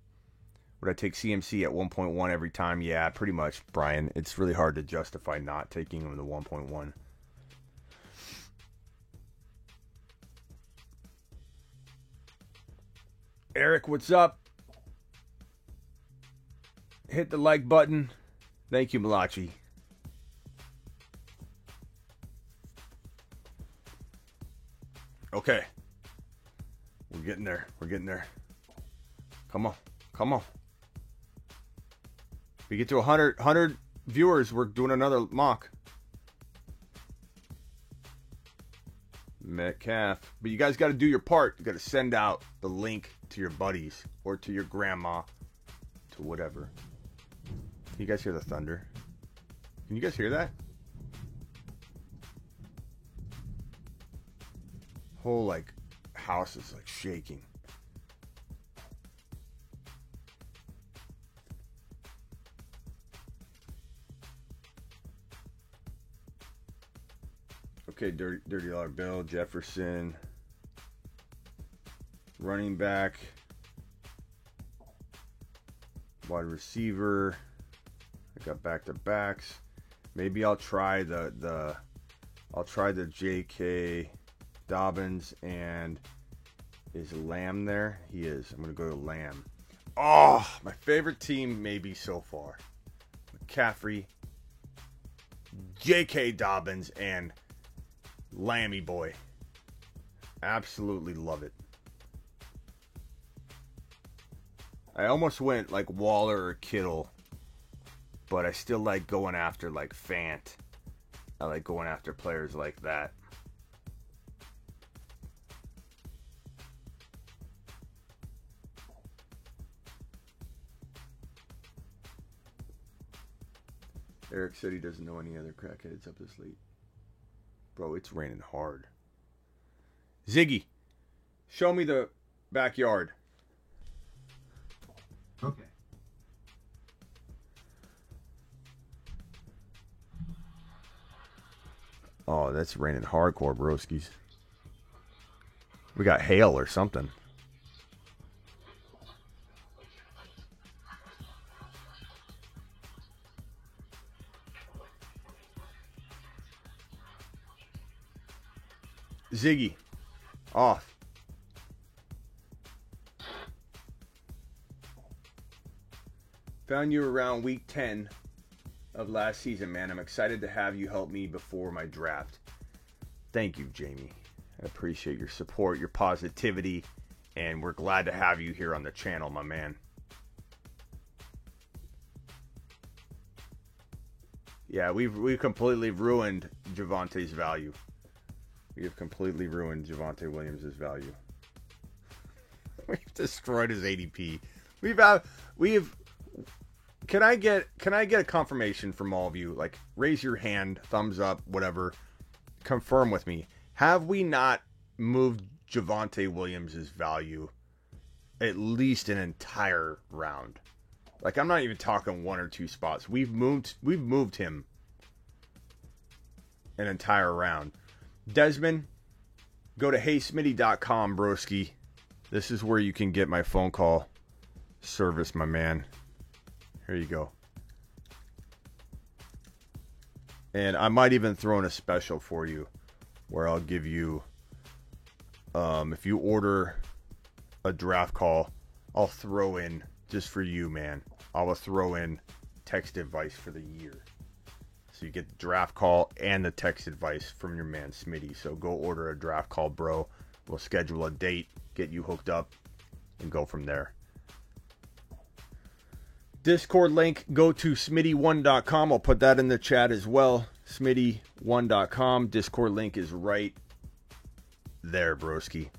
Would I take CMC at 1.1 every time? Yeah, pretty much, Brian. It's really hard to justify not taking him in the 1.1. Eric, what's up? Hit the like button. Thank you, Malachi. Okay. We're getting there. We're getting there. Come on. Come on. If we get to 100 viewers, we're doing another mock. Metcalf. But you guys got to do your part. You got to send out the link to your buddies or to your grandma, to whatever. Can you guys hear the thunder? Can you guys hear that? Whole like house is like shaking. Okay, dirty dollar bill, Jefferson, running back, wide receiver. I got back-to-backs. Maybe I'll try the J.K. Dobbins, and is Lamb there? He is. I'm gonna go to Lamb. Oh, my favorite team maybe so far. McCaffrey, J.K. Dobbins, and Lammy boy. Absolutely love it. I almost went like Waller or Kittle, but I still like going after like Fant. I like going after players like that. Eric said he doesn't know any other crackheads up this late. Bro, it's raining hard. Ziggy, show me the backyard. Okay. Oh, that's raining hardcore, broskies. We got hail or something. Ziggy, off. Found you around week 10 of last season, man. I'm excited to have you help me before my draft. Thank you, Jamie. I appreciate your support, your positivity, and we're glad to have you here on the channel, my man. Yeah, we've completely ruined Javonte's value. We have completely ruined Javonte Williams' value. We've destroyed his ADP. Can I get a confirmation from all of you? Like, raise your hand, thumbs up, whatever. Confirm with me. Have we not moved Javonte Williams' value at least an entire round? Like, I'm not even talking one or two spots. We've moved him an entire round. Desmond, go to heysmitty.com, broski. This is where you can get my phone call service, my man. Here you go. And I might even throw in a special for you where I'll give you, if you order a draft call, I'll throw in, just for you, man, I will throw in text advice for the year. So you get the draft call and the text advice from your man Smitty. So go order a draft call, bro. We'll schedule a date, get you hooked up, and go from there. Discord link, go to smitty1.com. I'll put that in the chat as well. Smitty1.com. Discord link is right there, broski.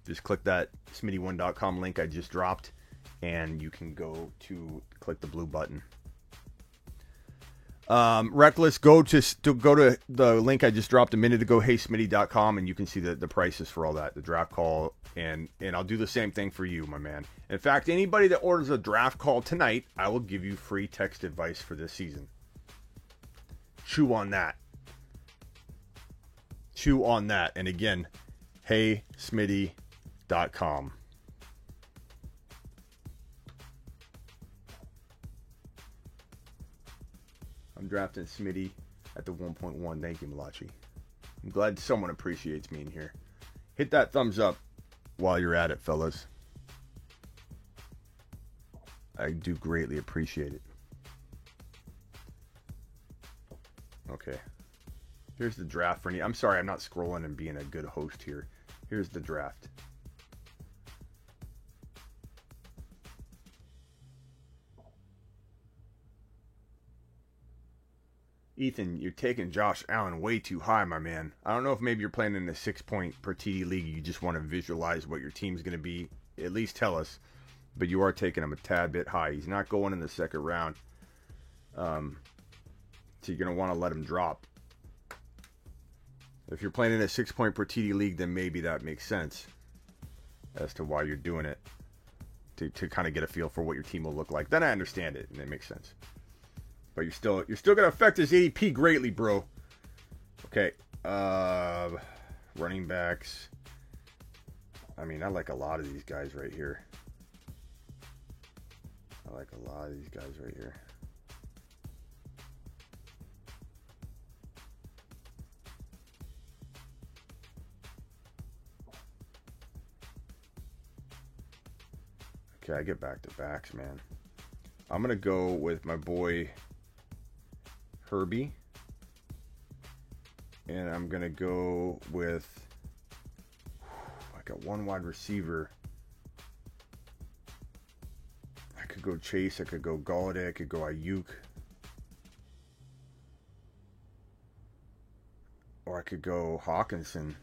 Just click that smitty1.com link I just dropped, and you can go to click the blue button. Reckless, go to the link I just dropped a minute ago, heysmitty.com, and you can see the prices for all that, the draft call, and I'll do the same thing for you, my man. In fact, anybody that orders a draft call tonight, I will give you free text advice for this season. Chew on that. Chew on that. And again, heysmitty.com. I'm drafting Smitty at the 1.1. Thank you, Malachi. I'm glad someone appreciates me in here. Hit that thumbs up while you're at it, fellas. I do greatly appreciate it. Okay. Here's the draft for me. I'm sorry, I'm not scrolling and being a good host here. Here's the draft. Ethan, you're taking Josh Allen way too high, my man. I don't know if maybe you're playing in a 6-point per TD league. You just want to visualize what your team's going to be. At least tell us. But you are taking him a tad bit high. He's not going in the second round. So you're going to want to let him drop. If you're playing in a 6-point per TD league, then maybe that makes sense as to why you're doing it. To kind of get a feel for what your team will look like. Then I understand it, and it makes sense. But you're still going to affect his ADP greatly, bro. Okay. Running backs. I mean, I like a lot of these guys right here. Okay, I get back to backs, man. I'm going to go with my boy Herbie. And I'm going to go with, I got one wide receiver. I could go Chase. I could go Galladay. I could go Ayuk. Or I could go Hawkinson.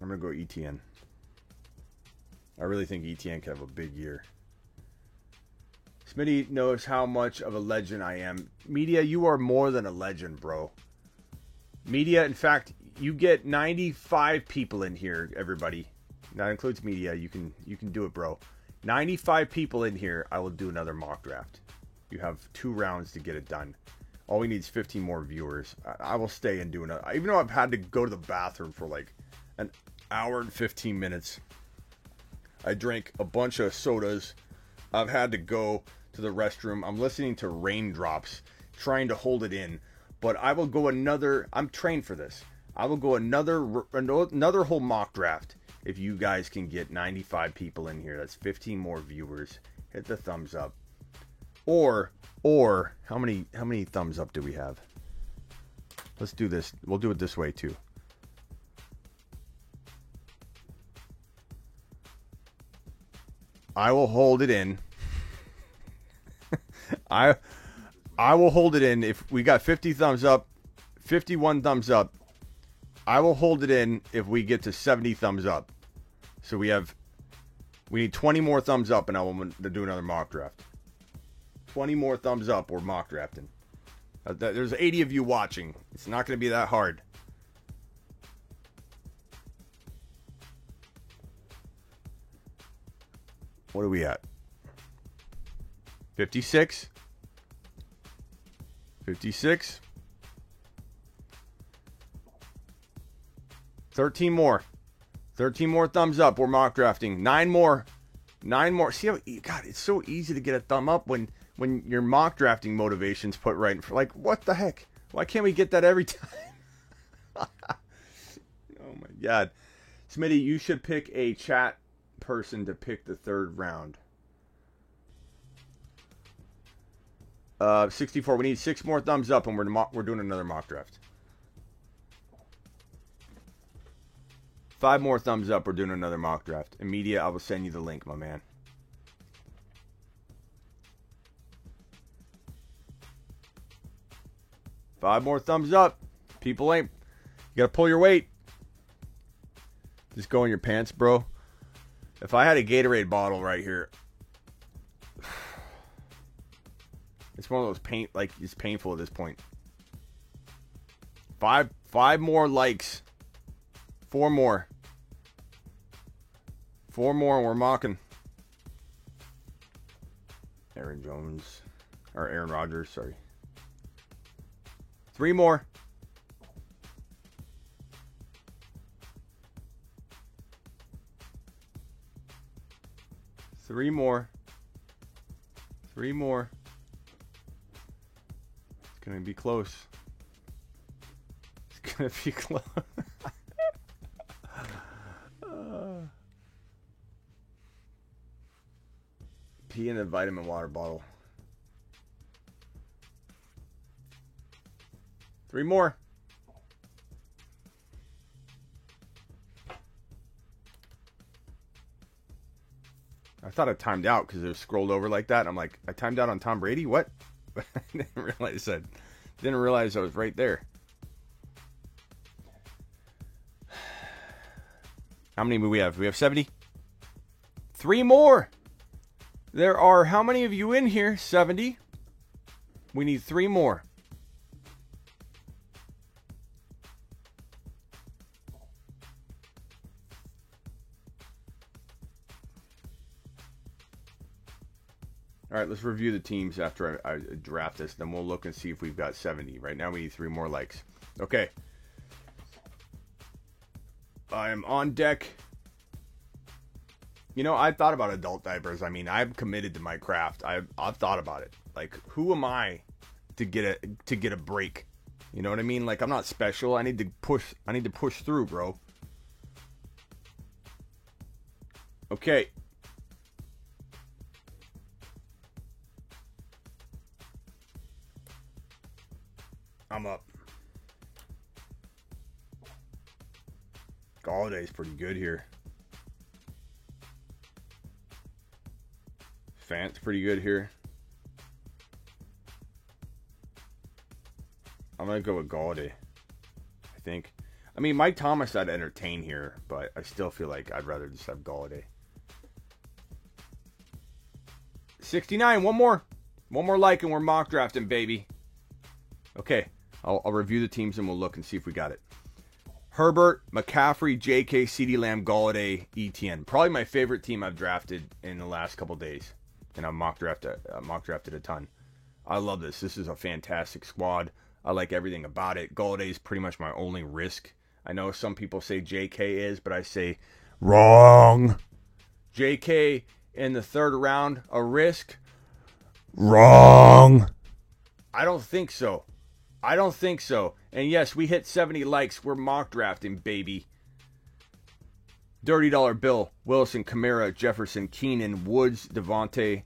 I'm going to go ETN. I really think ETN could have a big year. Smitty knows how much of a legend I am. Media, you are more than a legend, bro. Media, in fact, you get 95 people in here, everybody. That includes media. You can do it, bro. 95 people in here, I will do another mock draft. You have 2 rounds to get it done. All we need is 15 more viewers. I will stay and do another. Even though I've had to go to the bathroom for like an hour and 15 minutes. I drank a bunch of sodas. I've had to go to the restroom. I'm listening to raindrops, trying to hold it in. But I will go another. I'm trained for this. I will go another whole mock draft if you guys can get 95 people in here. That's 15 more viewers. Hit the thumbs up. Or how many thumbs up do we have? Let's do this. We'll do it this way too. I will hold it in. I will hold it in. If we got 50 thumbs up, 51 thumbs up, I will hold it in if we get to 70 thumbs up. So we need 20 more thumbs up and I will do another mock draft. 20 more thumbs up, we're mock drafting. There's 80 of you watching. It's not going to be that hard. What are we at? 56? 56? 13 more. 13 more thumbs up. We're mock drafting. 9 more. 9 more. See how, God, it's so easy to get a thumb up when your mock drafting motivation's put right in front. Like, what the heck? Why can't we get that every time? Oh my God. Smitty, you should pick a chat person to pick the 3rd round. 64. We need 6 more thumbs up, and we're doing another mock draft. 5 more thumbs up. We're doing another mock draft. And media, I will send you the link, my man. Five more thumbs up. People ain't. You gotta pull your weight. Just go in your pants, bro. If I had a Gatorade bottle right here, It's one of those it's painful at this point. Five more likes. 4 more. 4 more and we're mocking. Aaron Rodgers, sorry. 3 more. Three more. It's going to be close. It's going to be close. Pee in a vitamin water bottle. 3 more. I thought it timed out because it was scrolled over like that. I'm like, I timed out on Tom Brady? What? I didn't realize I was right there. How many do we have? We have 70? 3 more. There are how many of you in here? 70. We need 3 more. All right, let's review the teams after I draft this. Then we'll look and see if we've got 70. Right now we need 3 more likes. Okay. I am on deck. You know, I've thought about adult diapers. I mean, I'm committed to my craft. I've thought about it. Like, who am I to get a break? You know what I mean? Like, I'm not special. I need to push through, bro. Okay. I'm up. Galladay's pretty good here. Fant's pretty good here. I'm going to go with Galladay, I think. I mean, Mike Thomas I'd entertain here, but I still feel like I'd rather just have Galladay. 69, one more. One more like and we're mock drafting, baby. Okay, I'll review the teams and we'll look and see if we got it. Herbert, McCaffrey, JK, CeeDee Lamb, Galladay, ETN. Probably my favorite team I've drafted in the last couple days. And I've mock drafted a ton. I love this. This is a fantastic squad. I like everything about it. Galladay is pretty much my only risk. I know some people say JK is, but I say wrong. JK in the 3rd round, a risk? Wrong. I don't think so. And yes, we hit 70 likes. We're mock drafting, baby. Dirty Dollar Bill, Wilson, Kamara, Jefferson, Keenan, Woods, Devontae.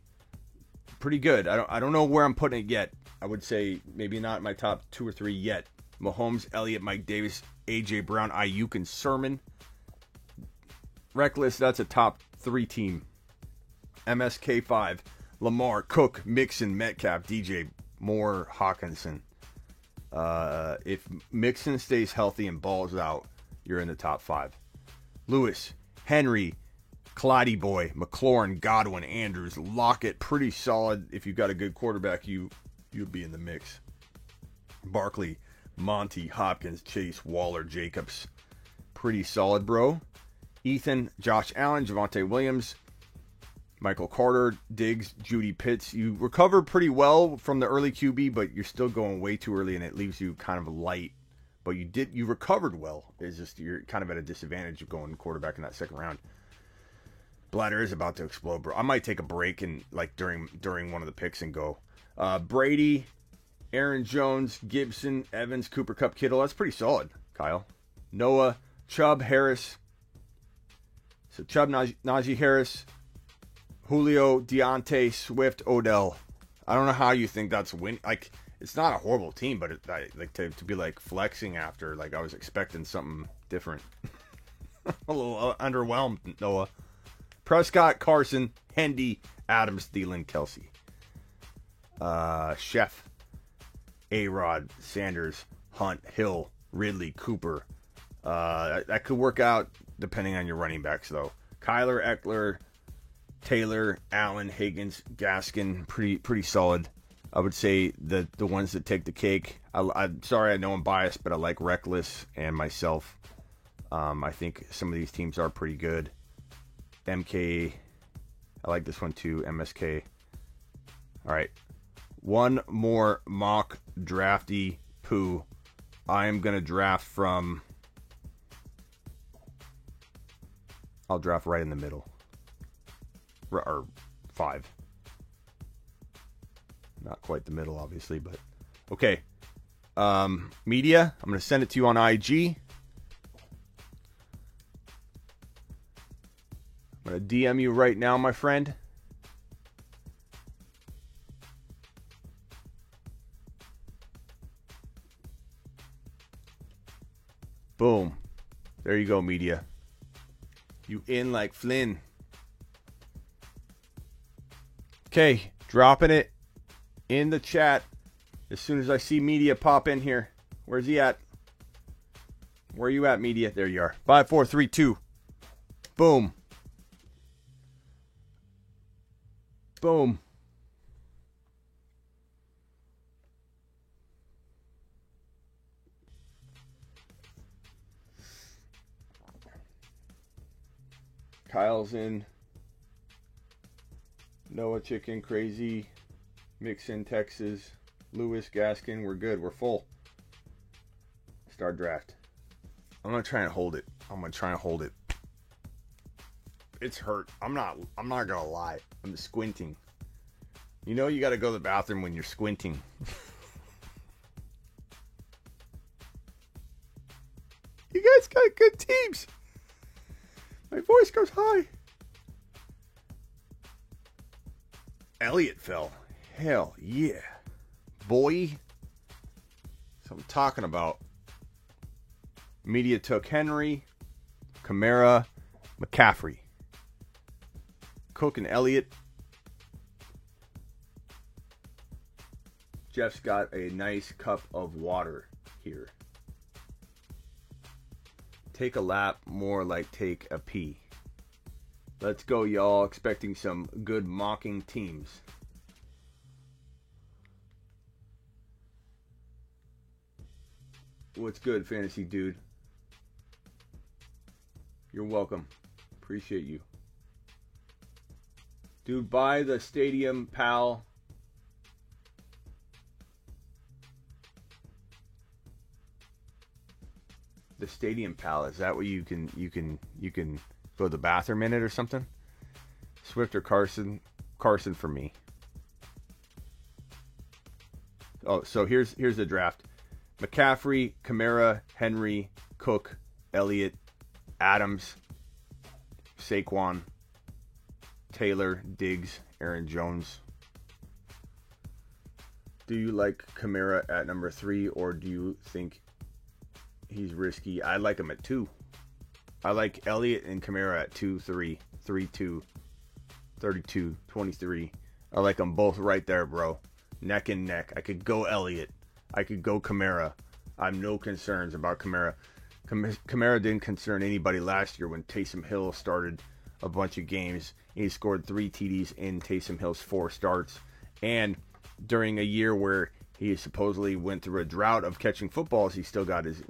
Pretty good. I don't know where I'm putting it yet. I would say maybe not my top 2 or 3 yet. Mahomes, Elliott, Mike Davis, AJ Brown, Ayuk, and Sermon. Reckless, that's a top 3 team. MSK5, Lamar, Cook, Mixon, Metcalf, DJ, Moore, Hawkinson. If Mixon stays healthy and balls out, you're in the top 5. Lewis, Henry, Clyde Boy, McLaurin, Godwin, Andrews, Lockett, pretty solid. If you've got a good quarterback, you'd be in the mix. Barkley, Monty, Hopkins, Chase, Waller, Jacobs, pretty solid, bro. Ethan, Josh Allen, Javonte Williams, Michael Carter, Diggs, Judy Pitts. You recover pretty well from the early QB, but you're still going way too early, and it leaves you kind of light. But you recovered well. It's just you're kind of at a disadvantage of going quarterback in that 2nd round. Bladder is about to explode, bro. I might take a break and like during one of the picks and go. Brady, Aaron Jones, Gibson, Evans, Cooper Kupp, Kittle. That's pretty solid, Kyle. Noah, Chubb, Harris. So Chubb, Najee Harris, Julio, Deontay, Swift, Odell. I don't know how you think that's win. Like, it's not a horrible team, but to be like flexing after, like I was expecting something different. A little underwhelmed, Noah. Prescott, Carson, Hendy, Adams, Thielen, Kelsey. Chef, A-Rod, Sanders, Hunt, Hill, Ridley, Cooper. That could work out depending on your running backs, though. Kyler, Eckler, Taylor, Allen, Higgins, Gaskin, pretty solid. I would say the ones that take the cake. I'm sorry, I know I'm biased, but I like Reckless and myself. I think some of these teams are pretty good. MK, I like this one too. MSK. All right, one more mock drafty poo. I am gonna draft from. I'll draft right in the middle. Or 5. Not quite the middle, obviously, but okay. Media, I'm going to send it to you on IG. I'm going to DM you right now, my friend. Boom. There you go, media. You in like Flynn. Okay, dropping it in the chat as soon as I see media pop in here. Where's he at? Where are you at, media? There you are. 5, 4, 3, 2. Boom. Boom. Kyle's in. Noah Chicken, Crazy, Mixon, Texas, Lewis, Gaskin. We're good. We're full. Start draft. I'm gonna try and hold it. It's hurt. I'm not gonna lie. I'm squinting. You know you gotta go to the bathroom when you're squinting. You guys got good teams. My voice goes high. Elliott fell. Hell yeah. Boy. That's what I'm talking about. Media took Henry, Kamara, McCaffrey. Cook and Elliott. Jeff's got a nice cup of water here. Take a lap, more like take a pee. Let's go, y'all. Expecting some good mocking teams. What's good, fantasy dude? You're welcome. Appreciate you. Dude, buy the Stadium Pal. The Stadium Pal, is that what you can go to the bathroom in it or something? Swift or Carson? Carson for me. Oh, so here's the draft. McCaffrey, Kamara, Henry, Cook, Elliott, Adams, Saquon, Taylor, Diggs, Aaron Jones. Do you like Kamara at number 3, or do you think he's risky? I like him at 2. I like Elliott and Kamara at 2, 3, 3, 2, 32, 23. I like them both right there, bro. Neck and neck. I could go Elliott. I could go Kamara. I have no concerns about Kamara. Kamara didn't concern anybody last year when Taysom Hill started a bunch of games. He scored 3 TDs in Taysom Hill's 4 starts. And during a year where he supposedly went through a drought of catching footballs, he still got his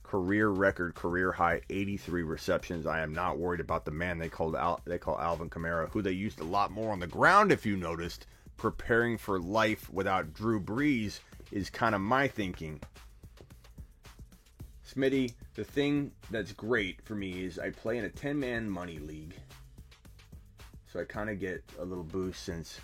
career high 83 receptions. I am not worried about the man they call Alvin Kamara, who they used a lot more on the ground, if you noticed. Preparing for life without Drew Brees is kind of my thinking. Smitty, the thing that's great for me is I play in a 10-man money league. So I kind of get a little boost since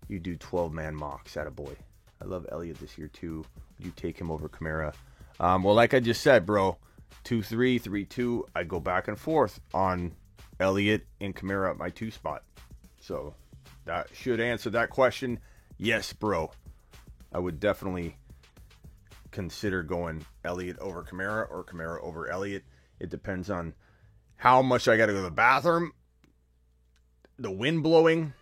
you do 12-man mocks. Attaboy. I love Elliott this year too. Would you take him over Kamara? Well, like I just said, bro, 2-3, 3-2. I go back and forth on Elliott and Kamara at my 2 spot. So that should answer that question. Yes, bro. I would definitely consider going Elliott over Kamara or Kamara over Elliott. It depends on how much I got to go to the bathroom, the wind blowing,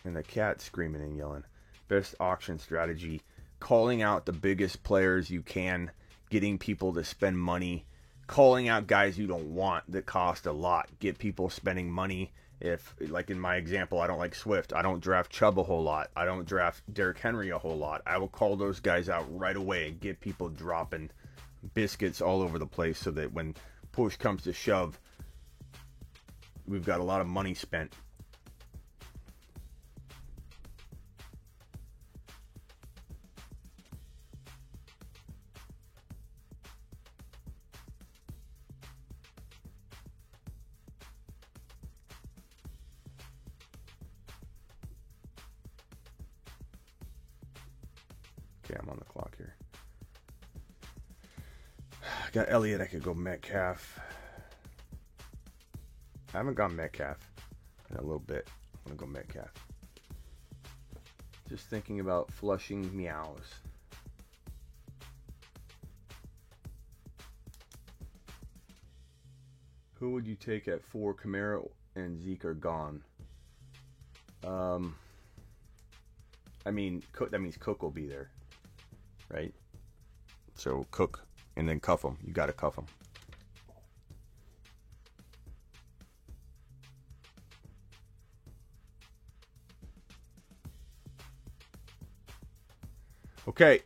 and the cat screaming and yelling. Best auction strategy: calling out the biggest players you can, getting people to spend money, calling out guys you don't want that cost a lot, get people spending money, If, like in my example, I don't like Swift, I don't draft Chubb a whole lot, I don't draft Derrick Henry a whole lot, I will call those guys out right away and get people dropping biscuits all over the place so that when push comes to shove, we've got a lot of money spent. Okay, I'm on the clock here. I got Elliott. I could go Metcalf. I haven't gone Metcalf in a little bit. I'm going to go Metcalf. Just thinking about flushing meows. Who would you take at 4? Kamara and Zeke are gone. I mean, that means Cook will be there, right? So Cook and then cuff him. You got to cuff him. Okay.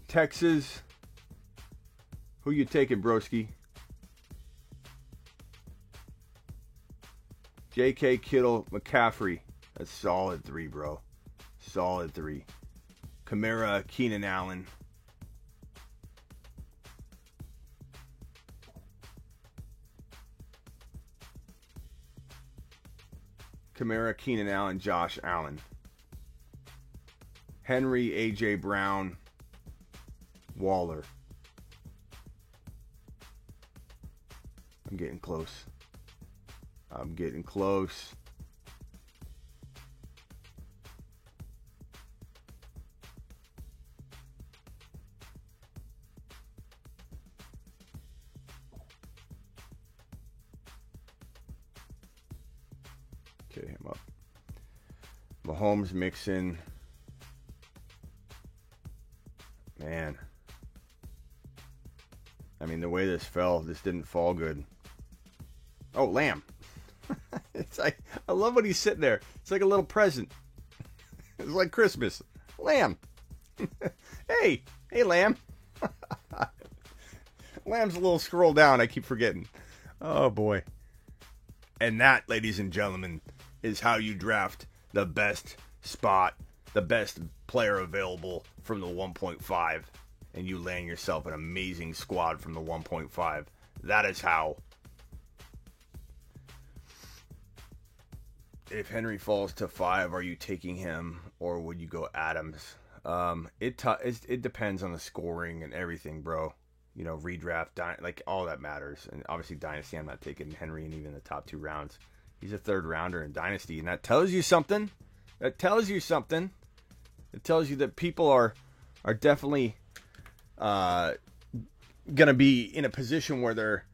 Texas. Who you taking, broski? J.K. Kittle, McCaffrey. That's solid 3, bro. Solid 3. Kamara, Keenan Allen. Kamara, Keenan Allen, Josh Allen. Henry, A.J. Brown, Waller. I'm getting close. I'm getting close. Okay, I'm up. Mahomes, Mixon. Man. I mean, the way this fell, this didn't fall good. Oh, Lamb. It's like, I love when he's sitting there. It's like a little present. It's like Christmas. Lamb. Hey, Lamb. Lamb's a little scroll down. I keep forgetting. Oh, boy. And that, ladies and gentlemen, is how you draft the best spot, the best player available from the 1.5, and you land yourself an amazing squad from the 1.5. That is how. If Henry falls to 5, are you taking him, or would you go Adams? It depends on the scoring and everything, bro. You know, redraft, like, all that matters. And obviously, Dynasty, I'm not taking Henry in even the top 2 rounds. He's a 3rd rounder in Dynasty, and that tells you something. That tells you something. It tells you that people are definitely going to be in a position where they're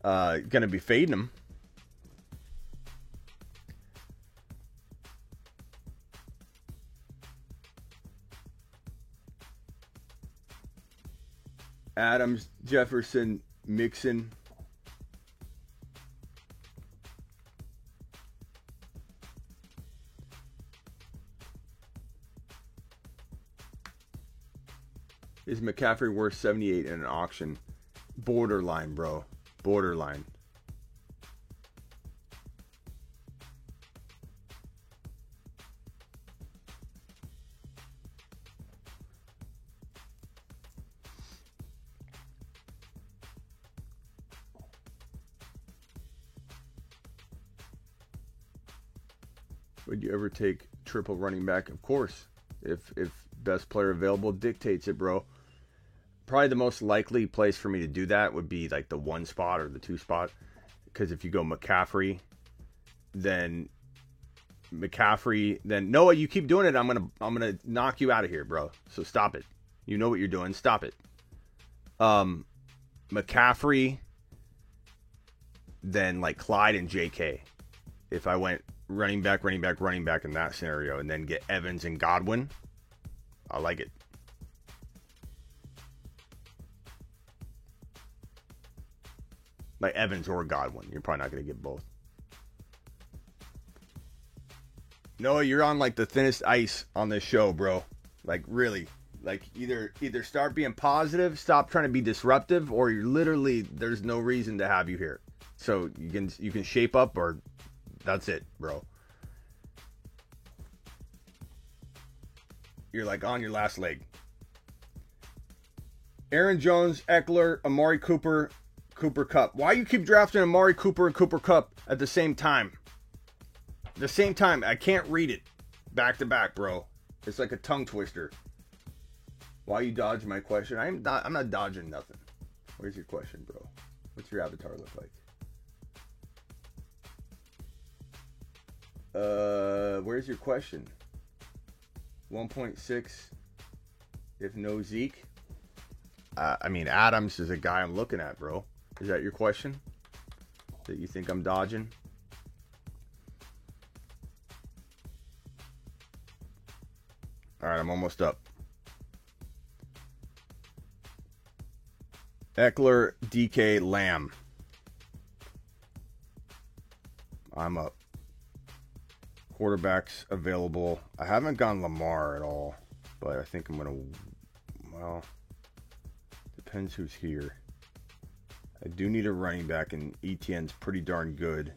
going to be fading him. Adams, Jefferson, Mixon. Is McCaffrey worth 78 in an auction? Borderline, bro. Borderline. Would you ever take triple running back? Of course. If best player available dictates it, bro. Probably the most likely place for me to do that would be like the 1 spot or the 2 spot. Because if you go McCaffrey, then Noah, you keep doing it, I'm gonna knock you out of here, bro. So stop it. You know what you're doing. Stop it. McCaffrey, then like Clyde and JK. If I went running back in that scenario, and then get Evans and Godwin, I like it. Like Evans or Godwin. You're probably not going to get both. Noah, you're on like the thinnest ice on this show, bro. Like really. Like either start being positive, stop trying to be disruptive, or you're literally there's no reason to have you here. So you can shape up, or that's it, bro. You're like on your last leg. Aaron Jones, Eckler, Amari Cooper, Cooper Kupp. Why you keep drafting Amari Cooper and Cooper Kupp at the same time? The same time. I can't read it back to back, bro. It's like a tongue twister. Why you dodging my question? I'm not dodging nothing. Where's your question, bro? What's your avatar look like? Where's your question? 1.6 if no Zeke. I mean, Adams is a guy I'm looking at, bro. Is that your question? That you think I'm dodging? All right, I'm almost up. Eckler, DK, Lamb. I'm up. Quarterbacks available. I haven't gone Lamar at all, but I think I'm going to, well, depends who's here. I do need a running back, and ETN's pretty darn good.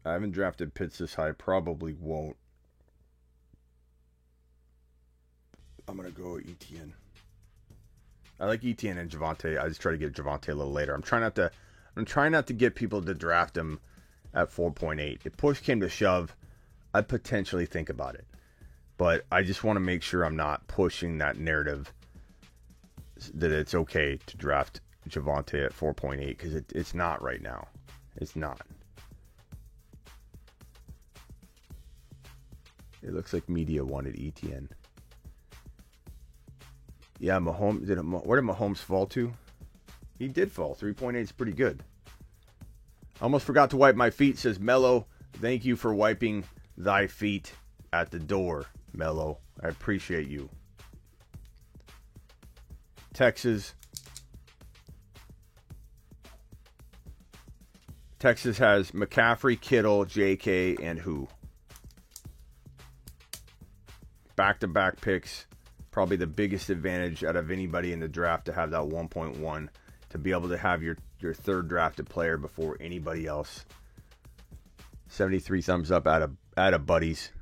I haven't drafted Pitts this high. Probably won't. I'm going to go ETN. I like ETN and Javonte. I just try to get Javonte a little later. I'm trying not to get people to draft him at 4.8. If push came to shove, I'd potentially think about it. But I just want to make sure I'm not pushing that narrative that it's okay to draft Javonte at 4.8, because it's not right now. It's not. It looks like media wanted ETN. Yeah, Mahomes. Where did Mahomes fall to? He did fall. 3.8 is pretty good. Almost forgot to wipe my feet, says Mello. Thank you for wiping thy feet at the door, Mello. I appreciate you. Texas has McCaffrey, Kittle, JK, and who? Back-to-back picks. Probably the biggest advantage out of anybody in the draft to have that 1.1, to be able to have your third drafted player before anybody else. 73 thumbs up out of buddies.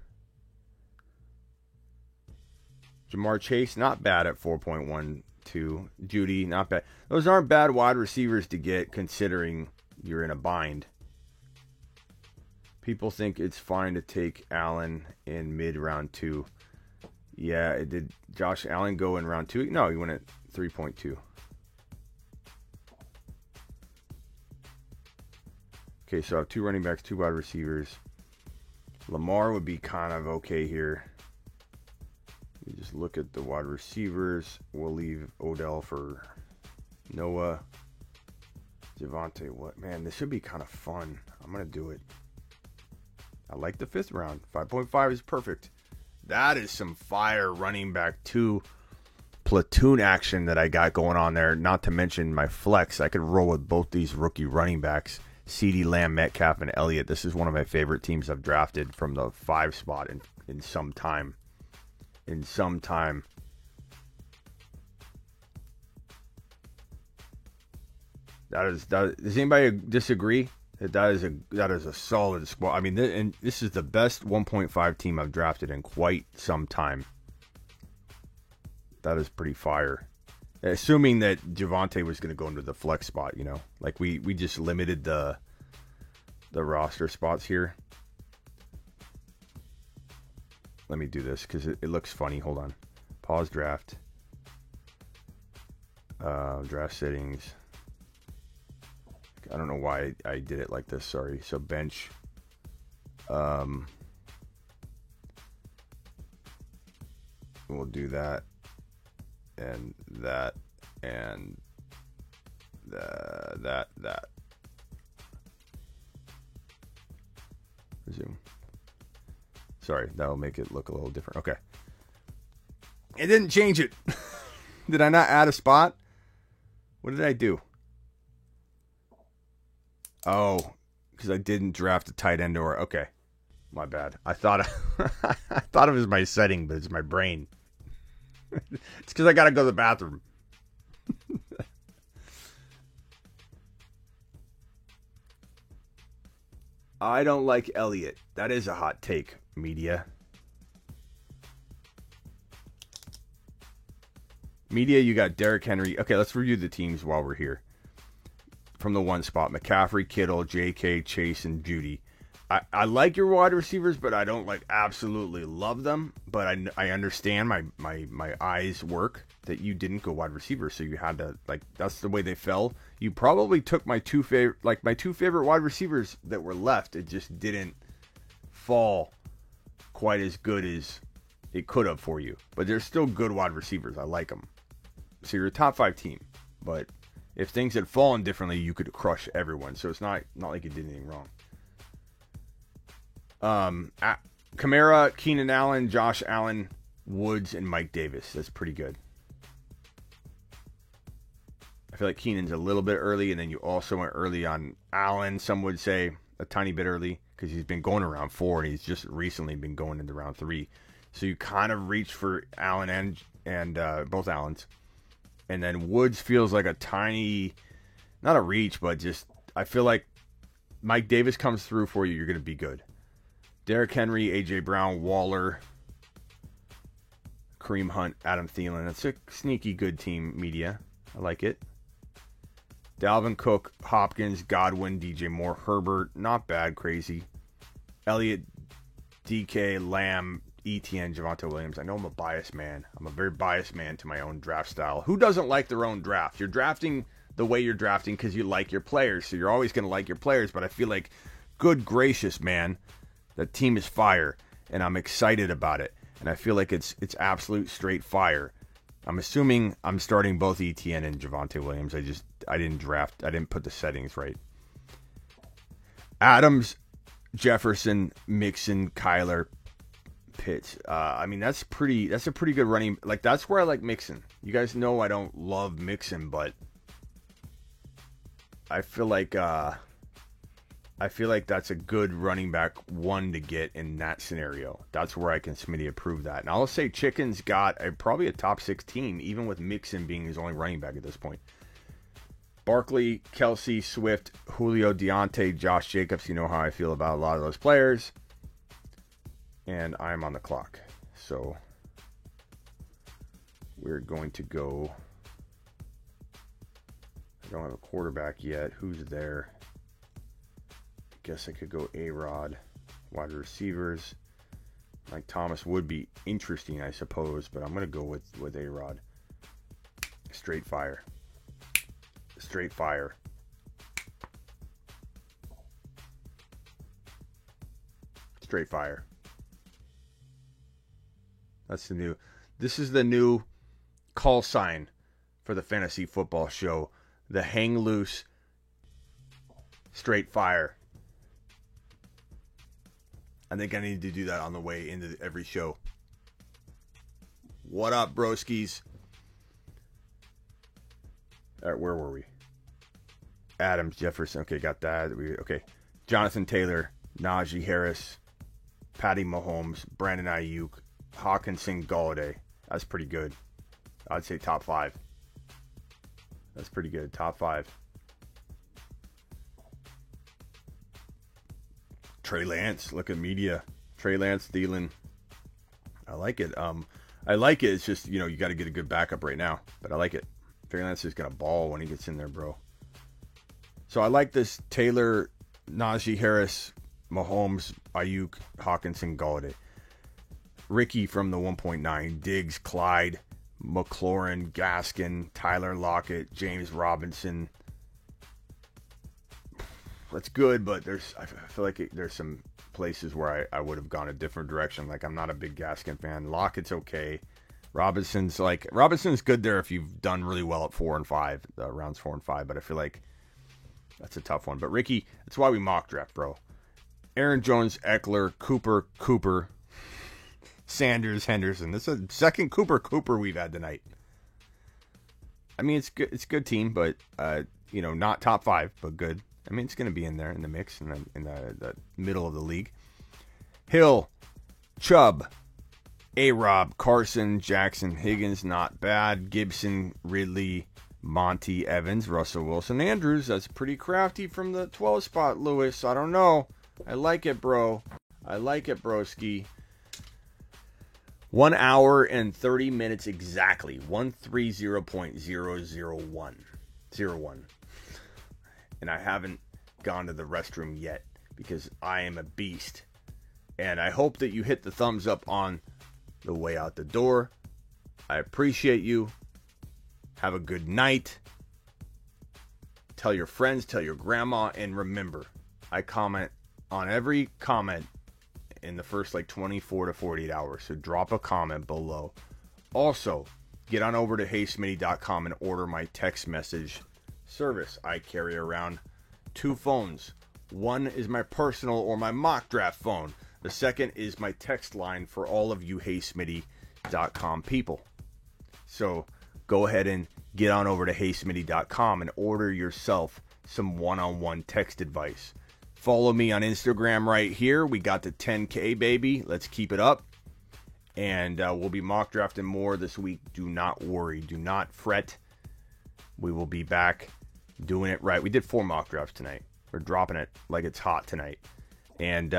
Jamar Chase, not bad at 4.12. Judy, not bad. Those aren't bad wide receivers to get, considering you're in a bind. People think it's fine to take Allen in mid-round 2. Yeah, did Josh Allen go in round 2? No, he went at 3.2. Okay, so I have 2 running backs, 2 wide receivers. Lamar would be kind of okay here. Let me just look at the wide receivers. We'll leave Odell for Noah. Javonte, what? Man, this should be kind of fun. I'm going to do it. I like the 5th round. 5.5 is perfect. That is some fire running back 2 platoon action that I got going on there. Not to mention my flex. I could roll with both these rookie running backs, CeeDee Lamb, Metcalf, and Elliott. This is one of my favorite teams I've drafted from the 5 spot in some time. In some time. Does anybody disagree? That is a solid squad. I mean, and this is the best 1.5 team I've drafted in quite some time. That is pretty fire. Assuming that Javonte was going to go into the flex spot, you know, like we just limited the roster spots here. Let me do this because it looks funny. Hold on. Pause draft. Draft settings. I don't know why I did it like this. Sorry. So bench. We'll do that. And that. And that. Resume. Sorry, that'll make it look a little different. Okay. It didn't change it. Did I not add a spot? What did I do? Oh, because I didn't draft a tight end or okay. My bad. I thought I thought it was my setting, but it's my brain. It's because I gotta go to the bathroom. I don't like Elliott. That is a hot take, media. Media, you got Derrick Henry. Okay, let's review the teams while we're here. From the one spot, McCaffrey, Kittle, J.K., Chase, and Judy. I like your wide receivers, but I don't like absolutely love them. But I understand my eyes work that you didn't go wide receiver, so you had to like that's the way they fell. You probably took my two favorite wide receivers that were left. It just didn't fall quite as good as it could have for you. But they're still good wide receivers. I like them. So you're a top 5 team. But if things had fallen differently, you could crush everyone. So it's not like you did anything wrong. Kamara, Keenan Allen, Josh Allen, Woods, and Mike Davis. That's pretty good. I feel like Keenan's a little bit early, and then you also went early on Allen. Some would say a tiny bit early because he's been going around 4, and he's just recently been going into round 3. So you kind of reach for Allen and both Allens. And then Woods feels like a tiny, not a reach, but just I feel like Mike Davis comes through for you, you're going to be good. Derrick Henry, A.J. Brown, Waller, Kareem Hunt, Adam Thielen. That's a sneaky good team, media. I like it. Dalvin Cook, Hopkins, Godwin, DJ Moore, Herbert. Not bad, crazy. Elliott, DK, Lamb, ETN, Javonte Williams. I know I'm a biased man. I'm a very biased man to my own draft style. Who doesn't like their own draft? You're drafting the way you're drafting because you like your players. So you're always going to like your players. But I feel like, good gracious, man, the team is fire. And I'm excited about it. And I feel like it's absolute straight fire. I'm assuming I'm starting both ETN and Javonte Williams. I didn't put the settings right. Adams, Jefferson, Mixon, Kyler, Pitts. I mean, that's a pretty good running. Like, that's where I like Mixon. You guys know I don't love Mixon, but I feel like that's a good running back one to get in that scenario. That's where I can Smitty approve that. And I'll say Chicken's got probably a top 6 team, even with Mixon being his only running back at this point. Barkley, Kelsey, Swift, Julio, Deontay, Josh Jacobs. You know how I feel about a lot of those players. And I'm on the clock. So we're going to go. I don't have a quarterback yet. Who's there? Guess I could go A-Rod. Wide receivers. Mike Thomas would be interesting, I suppose, but I'm going to go with A-Rod. Straight fire. Straight fire. Straight fire. This is the new call sign for the Fantasy Football Show. The hang loose, straight fire. I think I need to do that on the way into every show. What up, broskies? All right, where were we? Adams, Jefferson. Okay, got that. Okay. Jonathan Taylor, Najee Harris, Patty Mahomes, Brandon Ayuk, Hawkinson, Golladay. That's pretty good. I'd say top 5. That's pretty good. Top 5. Trey Lance. Look at media. Trey Lance, Thielen. I like it. I like it. It's just, you got to get a good backup right now. But I like it. Trey Lance is going to ball when he gets in there, bro. So I like this Taylor, Najee Harris, Mahomes, Ayuk, Hawkinson, Golladay. Ricky from the 1.9, Diggs, Clyde, McLaurin, Gaskin, Tyler Lockett, James Robinson. That's good, but I feel like there's some places where I would have gone a different direction. Like, I'm not a big Gaskin fan. Lockett's okay. Robinson's good there if you've done really well at 4 and 5, rounds 4 and 5, but I feel like that's a tough one. But Ricky, that's why we mock draft, bro. Aaron Jones, Eckler, Cooper, Sanders, Henderson. This is the second Cooper we've had tonight. I mean, it's good. It's a good team, but not top 5, but good. I mean, it's going to be in there in the mix in the middle of the league. Hill, Chubb, A-Rob, Carson, Jackson, Higgins, not bad. Gibson, Ridley, Monty, Evans, Russell Wilson, Andrews. That's pretty crafty from the 12 spot, Lewis. I don't know. I like it, bro. I like it, broski. 1 hour and 30 minutes exactly. 130.001. And I haven't gone to the restroom yet because I am a beast. And I hope that you hit the thumbs up on the way out the door. I appreciate you. Have a good night. Tell your friends, tell your grandma, and remember, I comment on every comment in the first 24 to 48 hours. So drop a comment below. Also, get on over to HeySmitty.com and order my text message service. I carry around 2 phones. One is my personal or my mock draft phone. The second is my text line for all of you HeySmitty.com people. So go ahead and get on over to HeySmitty.com and order yourself some one-on-one text advice. Follow me on Instagram right here. We got the 10K, baby. Let's keep it up. And we'll be mock drafting more this week. Do not worry. Do not fret. We will be back doing it right. We did 4 mock drafts tonight. We're dropping it like it's hot tonight. And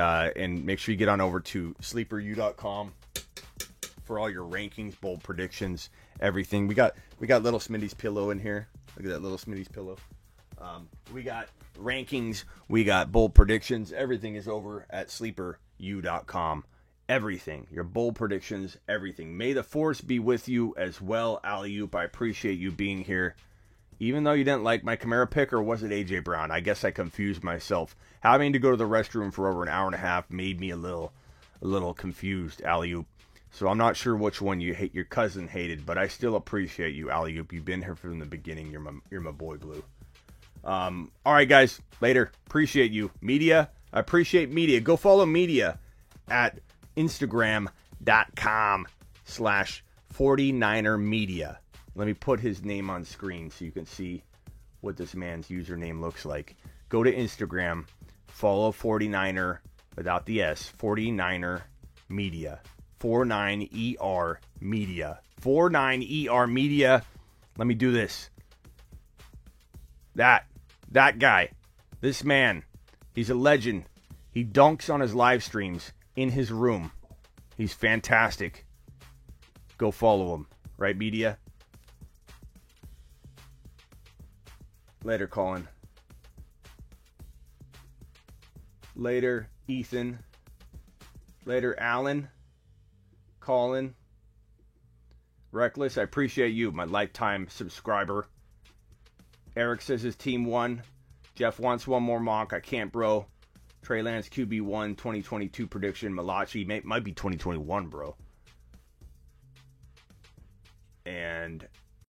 make sure you get on over to sleeperu.com for all your rankings, bold predictions, everything. We got little Smitty's pillow in here. Look at that little Smitty's pillow. We got rankings. We got bold predictions. Everything is over at sleeperu.com. Everything. Your bold predictions, everything. May the force be with you as well, Alley-oop. I appreciate you being here. Even though you didn't like my Kamara pick, or was it A.J. Brown? I guess I confused myself. Having to go to the restroom for over an hour and a half made me a little confused, Alley-oop. So I'm not sure which one your cousin hated, but I still appreciate you, Alley-oop. You've been here from the beginning. You're my boy, Blue. All right, guys. Later. Appreciate you. Media. I appreciate media. Go follow media at Instagram.com/49ermedia. Let me put his name on screen so you can see what this man's username looks like. Go to Instagram, follow 49er without the S, 49er Media, 49ER Media, 49ER Media. Let me do this. That guy, this man, he's a legend. He dunks on his live streams in his room. He's fantastic. Go follow him, right, media? Later, Colin. Later, Ethan. Later, Alan. Colin. Reckless, I appreciate you, my lifetime subscriber. Eric says his team won. Jeff wants one more mock. I can't, bro. Trey Lance QB1 2022 prediction. Malachi might be 2021, bro. And